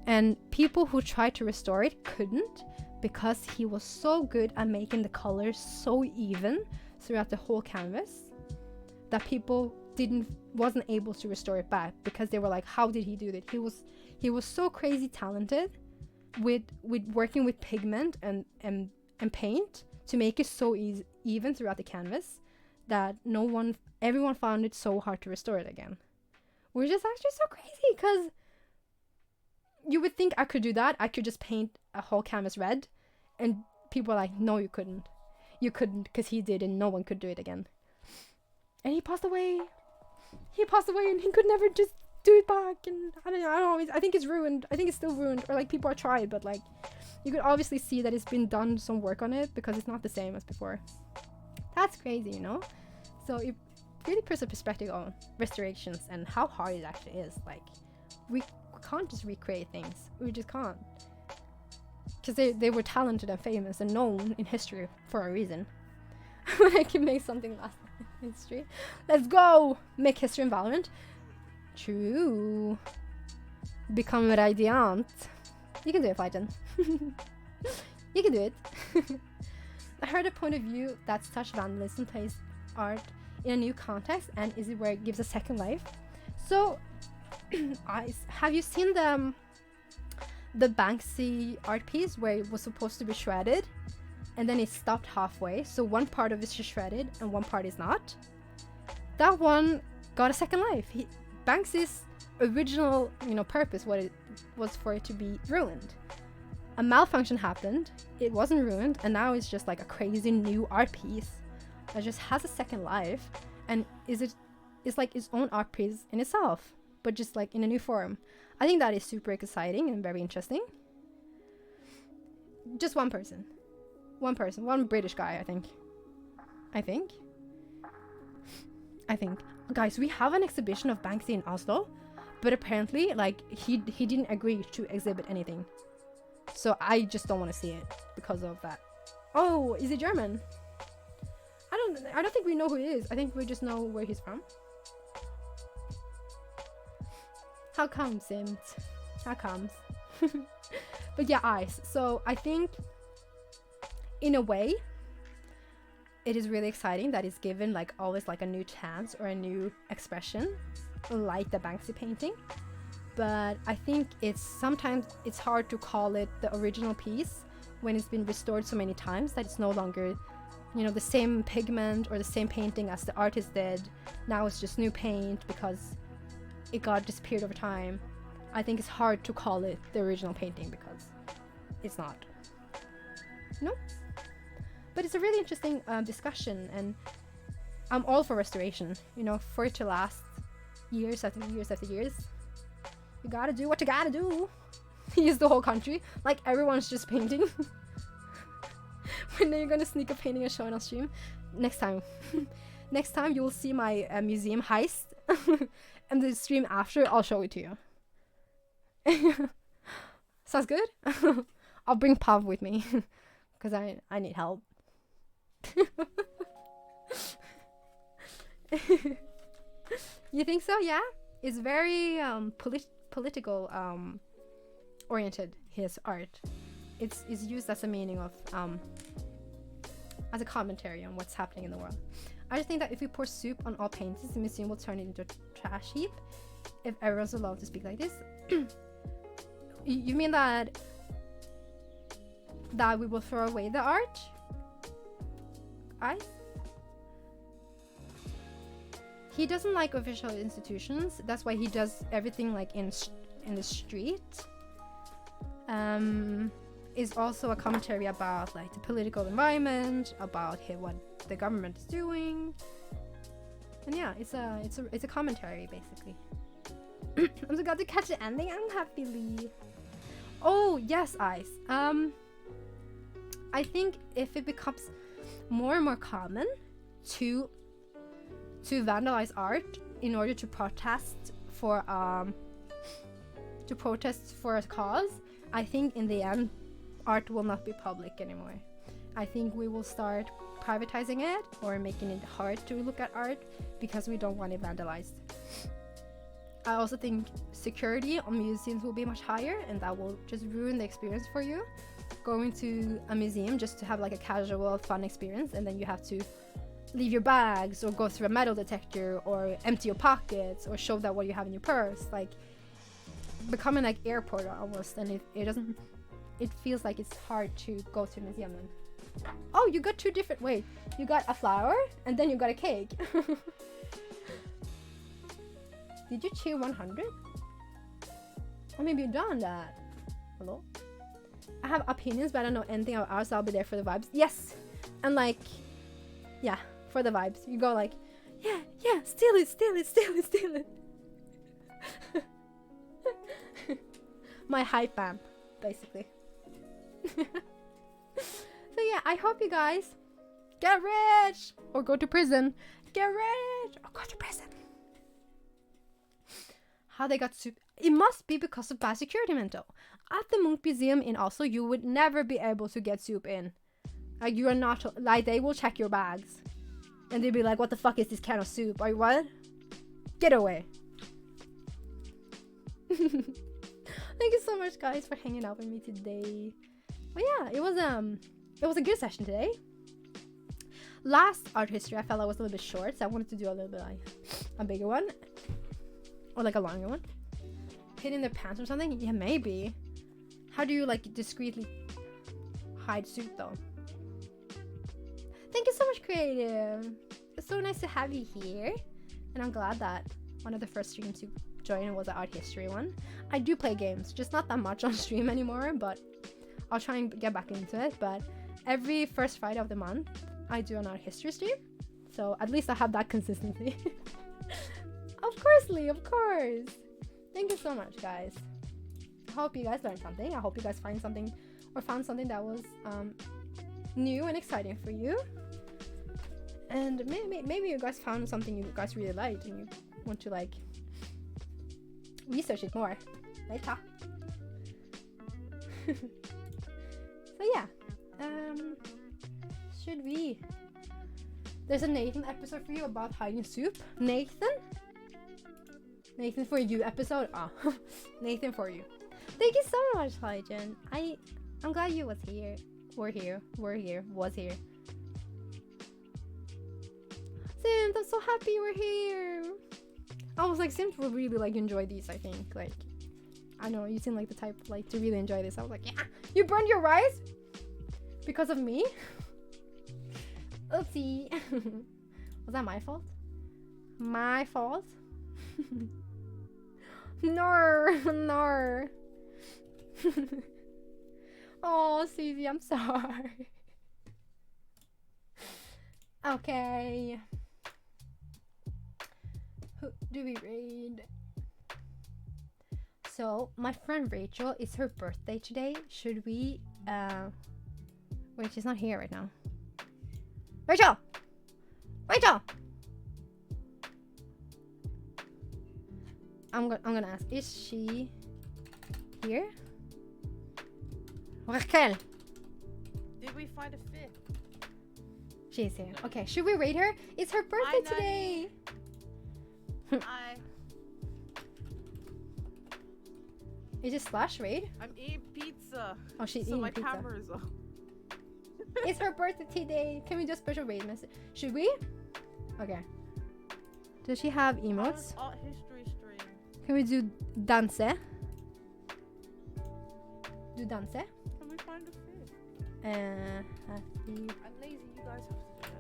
and people who tried to restore it couldn't, because he was so good at making the colors so even throughout the whole canvas that people wasn't able to restore it back, because they were like, how did he do that? He was so crazy talented with working with pigment and paint to make it so even throughout the canvas that everyone found it so hard to restore it again. Which is actually so crazy, because you would think I could do that. I could just paint a whole canvas red, and people are like, no, you couldn't. You couldn't, because he did, and no one could do it again. And he passed away. And he could never just do it back. And I don't know. I think it's ruined. I think it's still ruined. Or like, people are tried, but like, you could obviously see that it's been done some work on it, because it's not the same as before. That's crazy, you know? So it really puts a perspective on restorations and how hard it actually is. Like, we can't just recreate things. We just can't. Because they were talented and famous and known in history for a reason. When I can make something last in history. Let's go! Make history in Valorant. True. Become radiant. You can do it, Python. You can do it. I heard a point of view that such vandalism plays art in a new context, and is it where it gives a second life. So, have you seen the Banksy art piece where it was supposed to be shredded, and then it stopped halfway, so one part of it is shredded and one part is not? That one got a second life. Banksy's original, purpose was for it to be ruined. A malfunction happened, it wasn't ruined, and now it's just like a crazy new art piece that just has a second life, and it's like its own art piece in itself, but just like in a new form. I think that is super exciting and very interesting. Just one person, one British guy, I think. Guys, we have an exhibition of Banksy in Oslo, but apparently, like, he didn't agree to exhibit anything. So I just don't want to see it because of that. Oh, is he German? I don't think we know who he is. I think we just know where he's from. How comes, Sims? How comes? But yeah, ice. So I think, in a way, it is really exciting that it's given like always like a new chance or a new expression, like the Banksy painting. But I think sometimes it's hard to call it the original piece when it's been restored so many times that it's no longer, the same pigment or the same painting as the artist did. Now it's just new paint because it got disappeared over time. I think it's hard to call it the original painting because it's not. But it's a really interesting discussion, and I'm all for restoration, for it to last years after years after years. You gotta do what you gotta do. Use the whole country. Like, everyone's just painting. When are you gonna sneak a painting and show it on stream? Next time. Next time you will see my museum heist. And the stream after, I'll show it to you. Sounds good? I'll bring Pav with me. Because I need help. You think so? Yeah? It's very political oriented, his art. It's used as a meaning of as a commentary on what's happening in the world. I just think that if we pour soup on all paintings, the museum will turn it into a trash heap. If everyone's allowed to speak like this. You mean that we will throw away the art? He doesn't like official institutions. That's why he does everything like in the street. Is also a commentary about like the political environment, about what the government is doing, and yeah, it's a commentary basically. I'm so glad to catch the ending. I'm happily. Oh yes, Ice. I think if it becomes more and more common to vandalize art in order to protest for a cause, I think in the end art will not be public anymore. I think we will start privatizing it or making it hard to look at art because we don't want it vandalized. I also think security on museums will be much higher, and that will just ruin the experience for you. Going to a museum just to have like a casual fun experience, and then you have to leave your bags or go through a metal detector or empty your pockets or show that what you have in your purse, like becoming like airport almost. And it feels like it's hard to go to a museum then. Oh, you got two different, wait, you got a flower and then you got a cake. Did you cheer 100? Or maybe you done that. Hello? I have opinions, but I don't know anything about ours, so I'll be there for the vibes. Yes! And like, yeah, for the vibes. You go like, yeah, steal it. My hype man, basically. So yeah, I hope you guys get rich! Or go to prison. Get rich! Or go to prison. How they got soup. It must be because of bad security, Mento. At the Munch Museum in Oslo, you would never be able to get soup in. Like, you are not, like, they will check your bags. And they'll be like, what the fuck is this can of soup? Are you what? Get away. Thank you so much, guys, for hanging out with me today. But yeah, it was a good session today. Last art history, I felt like was a little bit short, so I wanted to do a little bit like a bigger one. Or like a longer one. Hitting their pants or something? Yeah, maybe. How do you like discreetly hide soup though? Thank you so much, Creative. It's so nice to have you here. And I'm glad that one of the first streams you joined was an art history one. I do play games, just not that much on stream anymore, but I'll try and get back into it. But every first Friday of the month, I do an art history stream. So at least I have that consistency. Of course, Lee, of course. Thank you so much, guys. I hope you guys learned something. I hope you guys find something or found something that was new and exciting for you. And maybe you guys found something you guys really liked and you want to like research it more later. So yeah, should we? There's a Nathan episode for you about hiding soup. Nathan for you episode. Nathan for you. Thank you so much, Hygen. I'm glad you was here. Was here. Sims, I'm so happy you were here. I was like, Sims will really like enjoy these, I think. Like, I know you seem like the type like to really enjoy this. I was like, yeah, you burned your rice because of me. Oopsie. Was that my fault? My fault? No. Oh, Susie, I'm sorry. Okay. Who do we read? So, my friend Rachel, it's her birthday today. Should we Wait, she's not here right now. Rachel! Rachel! I'm gonna ask, is she here? Raquel!
Did we find a fifth?
She's here. Okay, should we rate her? It's her birthday today!
I.
Is it slash raid?
I'm eating pizza.
Oh, she's
so
eating
my
pizza.
camera's off.
It's her birthday today. Can we do a special raid message? Should we? Okay. Does she have emotes?
Art history stream.
Can we do danse? Do danse?
Can we find a fifth?
Happy.
I'm lazy. You guys have to do it.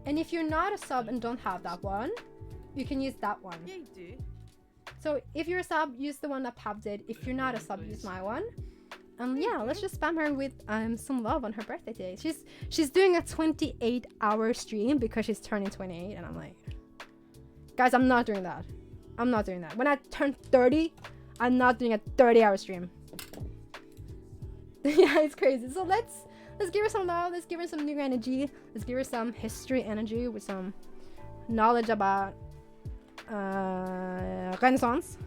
And if you're not a sub and don't have that one, you can use that one.
Yeah, you do.
So if you're a sub, use the one that Pab did. If you're not a sub, use my one. Yeah, let's just spam her with some love on her birthday today. She's doing a 28-hour stream because she's turning 28, and I'm like, guys, I'm not doing that. I'm not doing that. When I turn 30, I'm not doing a 30-hour stream. Yeah, it's crazy. So let's give her some love. Let's give her some new energy. Let's give her some history energy with some knowledge about Renaissance,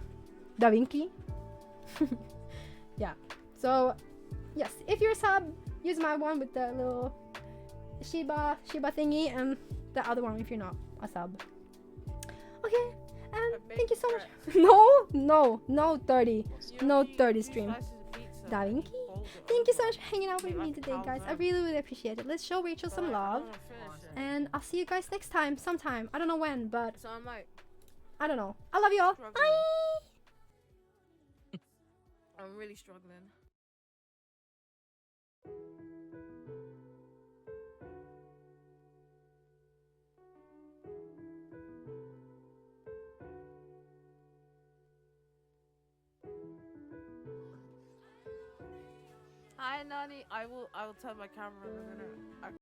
Da Vinci. Yeah. So yes, if you're a sub, use my one with the little Shiba thingy, and the other one if you're not a sub. Okay. Thank you so much. No 30. No 30 stream. Da Vinci. Thank you so much for hanging out with me today, guys. I really appreciate it. Let's show Rachel some love. And I'll see you guys next time, sometime. I don't know when, but
So I'm like,
I don't know. I love you all.
struggling.
Bye!
I'm really struggling. Hi, Nani. I will turn my camera in a minute.